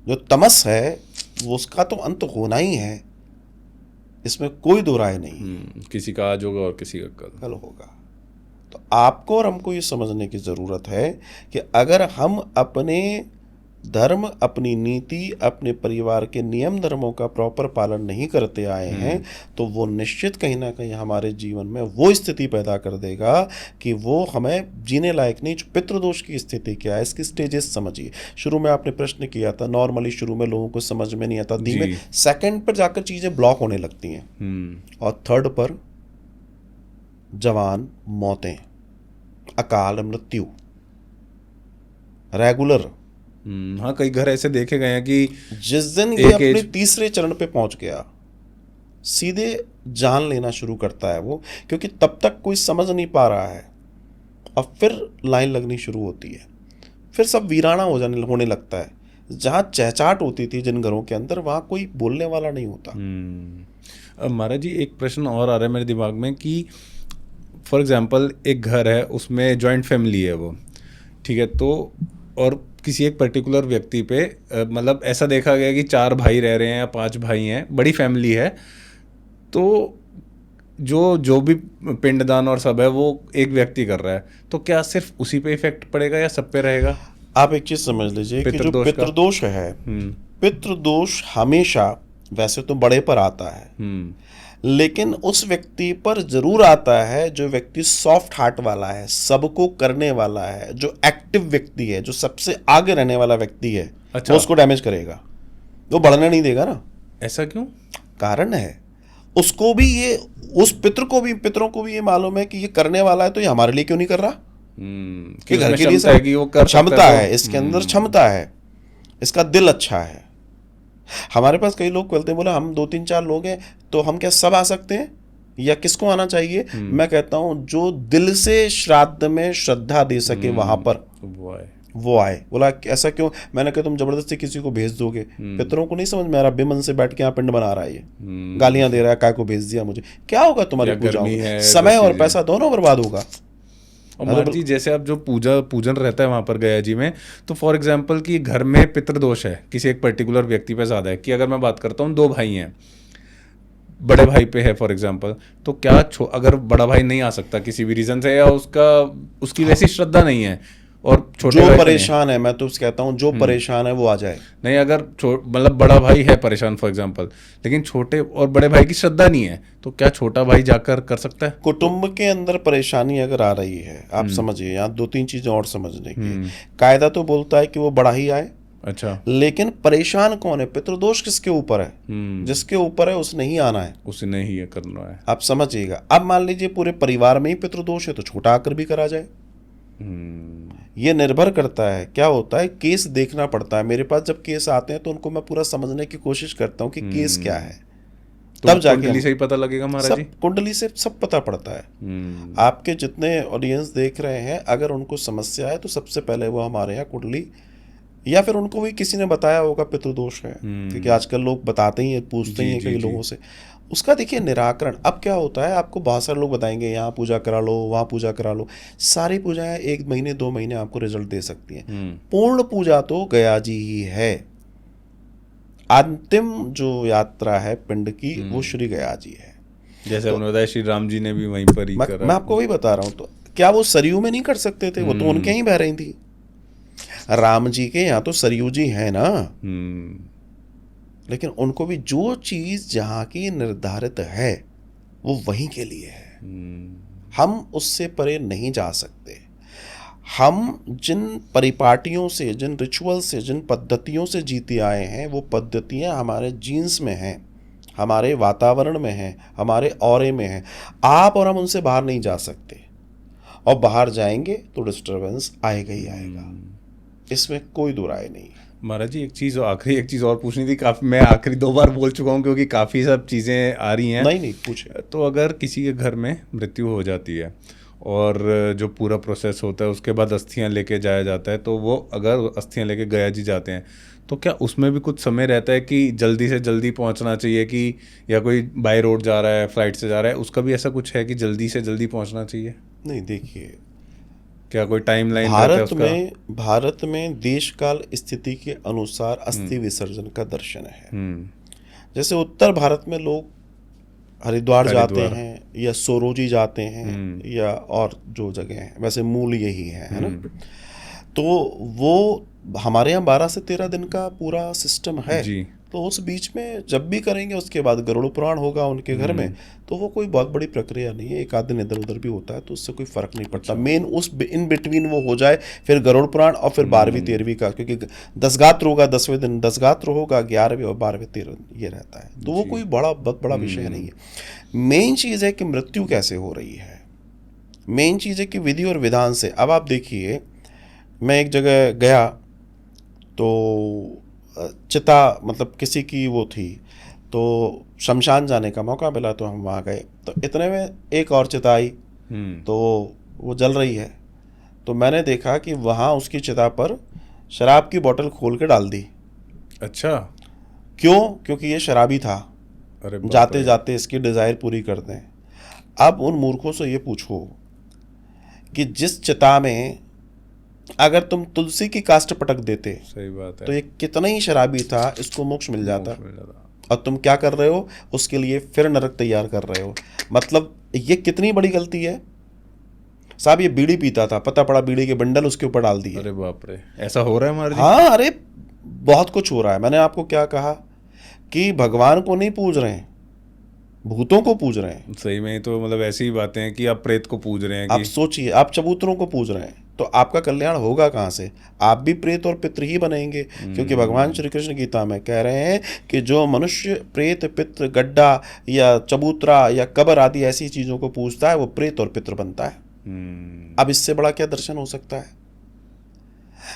जो तमस है वो उसका तो अंत होना ही है, इसमें कोई दो राय नहीं। किसी का आज होगा और किसी का कल होगा। तो आपको और हमको ये समझने की ज़रूरत है कि अगर हम अपने धर्म, अपनी नीति, अपने परिवार के नियम धर्मों का प्रॉपर पालन नहीं करते आए हैं, तो वो निश्चित कहीं ना कहीं हमारे जीवन में वो स्थिति पैदा कर देगा कि वो हमें जीने लायक नहीं। पितृदोष की स्थिति क्या है, इसकी स्टेजेस समझिए। शुरू में आपने प्रश्न किया था, नॉर्मली शुरू में लोगों को समझ में नहीं आता, धीमे सेकंड पर जाकर चीज़ें ब्लॉक होने लगती हैं, और थर्ड पर जवान मौतें, अकाल मृत्यु, रेगुलर। हाँ, कई घर ऐसे देखे गए हैं कि जिस दिन ये अपने तीसरे चरण पे पहुंच गया, सीधे जान लेना शुरू करता है वो, क्योंकि तब तक कोई समझ नहीं पा रहा है, और फिर लाइन लगनी शुरू होती है, फिर सब वीराना होने लगता है। जहाँ चहचाट होती थी जिन घरों के अंदर, वहाँ कोई बोलने वाला नहीं होता। महाराज जी, एक प्रश्न और आ रहा है मेरे दिमाग में कि फॉर एग्जांपल एक घर है, उसमें जॉइंट फैमिली है वो, ठीक है, तो और किसी एक पर्टिकुलर व्यक्ति पे मतलब ऐसा देखा गया कि 4 भाई रह रहे हैं या 5 भाई हैं, बड़ी फैमिली है, तो जो भी पिंडदान और सब है वो एक व्यक्ति कर रहा है, तो क्या सिर्फ उसी पे इफेक्ट पड़ेगा या सब पे रहेगा? आप एक चीज समझ लीजिए कि जो पितृदोष है, पितृदोष हमेशा वैसे तो बड़े पर आता है, लेकिन उस व्यक्ति पर जरूर आता है जो व्यक्ति सॉफ्ट हार्ट वाला है, सबको करने वाला है, जो एक्टिव व्यक्ति है, जो सबसे आगे रहने वाला व्यक्ति है। अच्छा। वो उसको डैमेज करेगा, वो बढ़ने नहीं देगा ना। ऐसा क्यों? कारण है, उसको भी ये, उस पितरों को भी ये मालूम है कि ये करने वाला है, तो ये हमारे लिए क्यों नहीं कर रहा? कि घर के लिए क्षमता है कि वो कर सकता क्षमता है, इसके अंदर क्षमता है, इसका दिल अच्छा है, हमारे पास कई लोग बोलते हैं, बोला हम 2-3-4 लोग हैं तो हम क्या सब आ सकते हैं या किसको आना चाहिए? मैं कहता हूं जो दिल से श्राद्ध में श्रद्धा दे सके वहां पर वो आए। बोला ऐसा क्यों? मैंने कहा तुम जबरदस्ती किसी को भेज दोगे, पितरों को नहीं समझ में आ रहा, बेमन से बैठ के यहाँ पिंड बना रहा है, ये गालियां दे रहा है, काय को भेज दिया मुझे, क्या होगा तुम्हारी पूजाओं में? समय और पैसा दोनों बर्बाद होगा। और महाराज जी जैसे अब जो पूजन रहता है वहाँ पर गया जी में, तो फॉर एग्जांपल कि घर में पितृदोष है किसी एक पर्टिकुलर व्यक्ति पे ज़्यादा है, कि अगर मैं बात करता हूँ 2 भाई हैं, बड़े भाई पे है फॉर एग्जांपल, तो क्या अगर बड़ा भाई नहीं आ सकता किसी भी रीज़न से, या उसकी वैसी श्रद्धा नहीं है, और छोटे जो परेशान है, मैं तो कहता हूँ जो परेशान है वो आ जाए। नहीं, अगर मतलब बड़ा भाई है परेशान फॉर एग्जांपल, लेकिन छोटे और बड़े भाई की श्रद्धा नहीं है, तो क्या छोटा भाई जाकर कर सकता है? कुटुंब के अंदर परेशानी अगर आ रही है, आप समझिए, यहाँ 2-3 चीजें और समझने की। कायदा तो बोलता है कि वो बड़ा ही आए, अच्छा, लेकिन परेशान कौन है? पितृदोष किसके ऊपर है? जिसके ऊपर है उसने ही आना है, उसने ही करना है। आप समझिएगा। अब मान लीजिए पूरे परिवार में ही पितृदोष है तो छोटा आकर भी करा जाए। ये निर्भर करता है, क्या होता है, केस देखना पड़ता है। मेरे पास जब केस आते हैं तो उनको मैं पूरा समझने की कोशिश करता हूँ कि केस क्या है, तो तब जाके कुंडली से ही पता लगेगा महाराज जी। कुंडली से सब पता पड़ता है। आपके जितने ऑडियंस देख रहे हैं, अगर उनको समस्या है तो सबसे पहले वो हमारे यहाँ कुंडली, या फिर उनको भी किसी ने बताया होगा पितृदोष है, क्योंकि आजकल लोग बताते ही हैं, पूछते ही हैं कई लोगों से। उसका देखिए निराकरण। अब क्या होता है, आपको बहुत सारे लोग बताएंगे यहाँ पूजा करा लो, वहाँ पूजा करा लो। सारी पूजाएं 1 महीने 2 महीने आपको रिजल्ट दे सकती हैं। पूर्ण पूजा तो गया जी ही है। अंतिम जो यात्रा है पिंड की वो श्री गया जी है। जैसे उन्होंने बताया श्री राम जी ने भी वहीं पर ही करा। मैं आपको वही बता रहा हूँ। तो क्या वो सरयू में नहीं कर सकते थे? वो तो उनके ही बह रही थी। राम जी के यहाँ तो सरयू जी है ना, लेकिन उनको भी जो चीज जहां की निर्धारित है वो वहीं के लिए है। हम उससे परे नहीं जा सकते। हम जिन परिपाटियों से, जिन रिचुअल से, जिन पद्धतियों से जीते आए हैं, वो पद्धतियां हमारे जीन्स में हैं, हमारे वातावरण में हैं, हमारे ऑरे में हैं। आप और हम उनसे बाहर नहीं जा सकते, और बाहर जाएंगे तो डिस्टर्बेंस आएगा ही आएगा, इसमें कोई दो राय नहीं। महाराज जी एक चीज़ और पूछनी थी। काफ़ी मैं आखिरी 2 बार बोल चुका हूँ क्योंकि काफ़ी सब चीज़ें आ रही हैं। नहीं पूछे। तो अगर किसी के घर में मृत्यु हो जाती है और जो पूरा प्रोसेस होता है उसके बाद अस्थियां लेके जाया जाता है, तो वो अगर अस्थियां लेके गया जी जाते हैं तो क्या उसमें भी कुछ समय रहता है कि जल्दी से जल्दी पहुंचना चाहिए, कि या कोई बाय रोड जा रहा है, फ्लाइट से जा रहा है, उसका भी ऐसा कुछ है कि जल्दी से जल्दी पहुंचना चाहिए? नहीं, देखिए क्या कोई टाइम लाइन भारत में देश काल स्थिति के अनुसार अस्थि विसर्जन का दर्शन है। जैसे उत्तर भारत में लोग हरिद्वार जाते हैं या सोरोजी जाते हैं या और जो जगह हैं, वैसे मूल यही है ना। तो वो हमारे यहाँ 12 से 13 दिन का पूरा सिस्टम है जी। तो उस बीच में जब भी करेंगे, उसके बाद गरुड़ पुराण होगा उनके घर में, तो वो कोई बहुत बड़ी प्रक्रिया नहीं है। 1 आध दिन इधर उधर भी होता है तो उससे कोई फर्क नहीं पड़ता। मेन उस इन बिटवीन वो हो जाए, फिर गरुड़ पुराण और फिर 12वीं 13वीं का, क्योंकि 10 गात्र होगा 10वें दिन, 10 गात्र होगा 11वें और 12वें 13वें, ये रहता है। तो वो कोई बहुत बड़ा विषय नहीं है। मेन चीज़ है कि मृत्यु कैसे हो रही है, मेन चीज़ है कि विधि और विधान से। अब आप देखिए, मैं एक जगह गया तो चिता, मतलब किसी की वो थी, तो शमशान जाने का मौका मिला तो हम वहाँ गए। तो इतने में एक और चिता आई, तो वो जल रही है। तो मैंने देखा कि वहाँ उसकी चिता पर शराब की बोतल खोल के डाल दी। अच्छा, क्यों? क्योंकि ये शराबी था। अरे जाते जाते इसकी डिज़ायर पूरी करते हैं। अब उन मूर्खों से ये पूछो कि जिस चिता में अगर तुम तुलसी की काष्ठ पटक देते, सही बात है, तो ये कितना ही शराबी था, इसको मोक्ष मिल जाता। और तुम क्या कर रहे हो? उसके लिए फिर नरक तैयार कर रहे हो। मतलब ये कितनी बड़ी गलती है साहब। ये बीड़ी पीता था, पता पड़ा बीड़ी के बंडल उसके ऊपर डाल दिए। अरे बाप रे, ऐसा हो रहा है हमारे? हाँ, अरे बहुत कुछ हो रहा है। मैंने आपको क्या कहा कि भगवान को नहीं पूज रहे हैं, भूतों को पूज रहे हैं। सही में, तो मतलब ऐसी ही बातें हैं कि आप प्रेत को पूज रहे हैं। आप सोचिए, आप चबूतरों को पूज रहे हैं, तो आपका कल्याण होगा कहाँ से? आप भी प्रेत और पितृ ही बनेंगे, क्योंकि भगवान श्री कृष्ण गीता में कह रहे हैं कि जो मनुष्य प्रेत, पितृ, गड्ढा या चबूतरा या कब्र आदि ऐसी चीजों को पूजता है, वो प्रेत और पितृ बनता है। अब इससे बड़ा क्या दर्शन हो सकता है?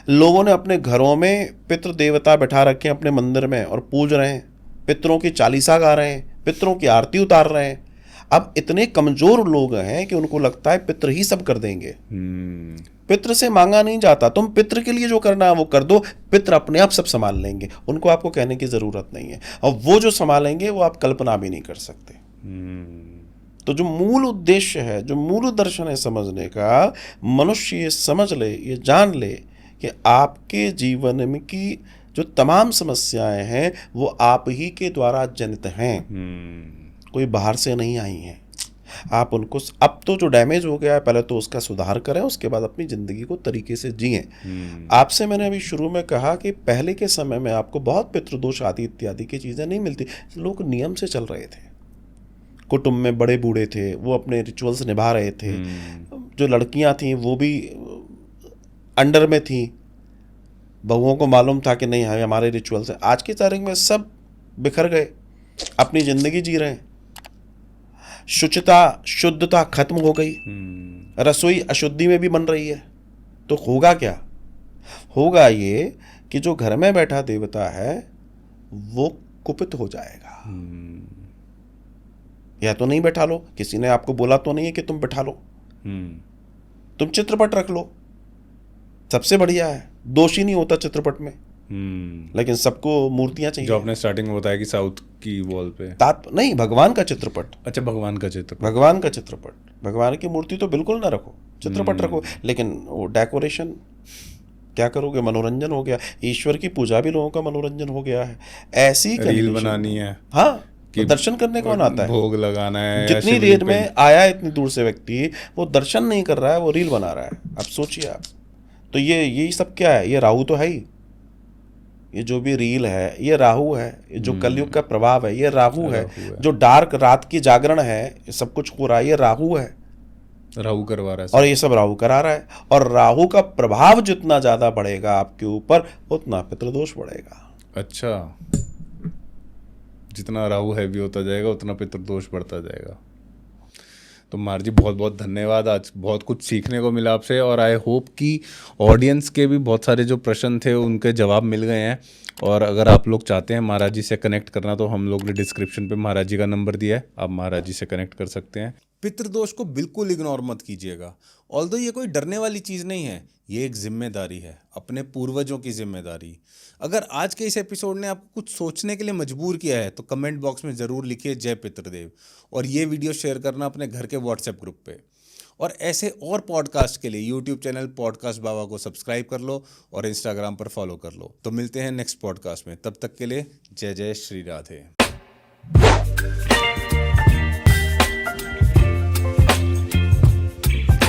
लोगों ने अपने घरों में पितृ देवता बैठा रखे हैं अपने मंदिर में और पूज रहे हैं, पितरों की चालीसा गा रहे हैं, पितरों की आरती उतार रहे हैं। अब इतने कमजोर लोग हैं कि उनको लगता है पितृ ही सब कर देंगे। पितृ से मांगा नहीं जाता, तुम पितृ के लिए जो करना है वो कर दो, पितृ अपने आप सब संभाल लेंगे, उनको आपको कहने की जरूरत नहीं है। और वो जो संभालेंगे वो आप कल्पना भी नहीं कर सकते। तो जो मूल उद्देश्य है, जो मूल दर्शन है समझने का, मनुष्य ये समझ ले, ये जान ले कि आपके जीवन में की जो तमाम समस्याएं हैं वो आप ही के द्वारा जनित हैं, कोई बाहर से नहीं आई हैं। आप उनको, अब तो जो डैमेज हो गया है पहले तो उसका सुधार करें, उसके बाद अपनी ज़िंदगी को तरीके से जिएं। आपसे मैंने अभी शुरू में कहा कि पहले के समय में आपको बहुत पितृदोष आदि इत्यादि की चीज़ें नहीं मिलती, लोग नियम से चल रहे थे, कुटुंब में बड़े बूढ़े थे, वो अपने रिचुअल्स निभा रहे थे। जो लड़कियां थीं वो भी अंडर में थीं, बहुओं को मालूम था कि नहीं हमारे रिचुअल्स हैं। आज की तारीख में सब बिखर गए, अपनी ज़िंदगी जी रहे हैं, शुचिता शुद्धता खत्म हो गई, रसोई अशुद्धि में भी बन रही है। तो होगा क्या? होगा ये कि जो घर में बैठा देवता है वो कुपित हो जाएगा। या तो नहीं बैठा लो, किसी ने आपको बोला तो नहीं है कि तुम बैठा लो, तुम चित्रपट रख लो, सबसे बढ़िया है, दोषी नहीं होता चित्रपट में। लेकिन सबको मूर्तियां चाहिए। जो आपने स्टार्टिंग में बताया कि साउथ की वॉल पे नहीं, भगवान का चित्रपट। अच्छा, भगवान का चित्रपट, भगवान का चित्रपट, भगवान की मूर्ति तो बिल्कुल ना रखो, चित्रपट रखो। लेकिन वो डेकोरेशन क्या करोगे, मनोरंजन हो गया। ईश्वर की पूजा भी लोगों का मनोरंजन हो गया है। ऐसी रील बनानी है, हाँ, तो दर्शन करने कौन आता है, भोग लगाना है। जितनी देर में आया इतनी दूर से व्यक्ति, वो दर्शन नहीं कर रहा है, वो रील बना रहा है। अब सोचिए आप, तो ये सब क्या है? ये राहु तो है ही। ये जो भी रील है ये राहु है, ये जो कलयुग का प्रभाव है ये राहु है, जो डार्क रात की जागरण है, ये सब कुछ हो रहा है ये राहु है, राहु करवा रहा है और ये सब राहु करा रहा है। और राहु का प्रभाव जितना ज्यादा बढ़ेगा आपके ऊपर, उतना पितृदोष बढ़ेगा। अच्छा, जितना राहु हैवी होता जाएगा उतना पितृदोष बढ़ता जाएगा। तो मार जी बहुत बहुत धन्यवाद, आज बहुत कुछ सीखने को मिला आपसे, और आई होप कि ऑडियंस के भी बहुत सारे जो प्रश्न थे उनके जवाब मिल गए हैं। और अगर आप लोग चाहते हैं महाराज जी से कनेक्ट करना तो हम लोग ने डिस्क्रिप्शन पे महाराज जी का नंबर दिया है, आप महाराज जी से कनेक्ट कर सकते हैं। पितृदोष को बिल्कुल इग्नोर मत कीजिएगा। ऑल्दो ये कोई डरने वाली चीज़ नहीं है, ये एक जिम्मेदारी है, अपने पूर्वजों की जिम्मेदारी। अगर आज के इस एपिसोड ने आपको कुछ सोचने के लिए मजबूर किया है तो कमेंट बॉक्स में ज़रूर लिखिए जय पितृदेव, और ये वीडियो शेयर करना अपने घर के व्हाट्सएप ग्रुप पे। और ऐसे और पॉडकास्ट के लिए यूट्यूब चैनल पॉडकास्ट बाबा को सब्सक्राइब कर लो और इंस्टाग्राम पर फॉलो कर लो। तो मिलते हैं नेक्स्ट पॉडकास्ट में, तब तक के लिए जय जय श्री राधे।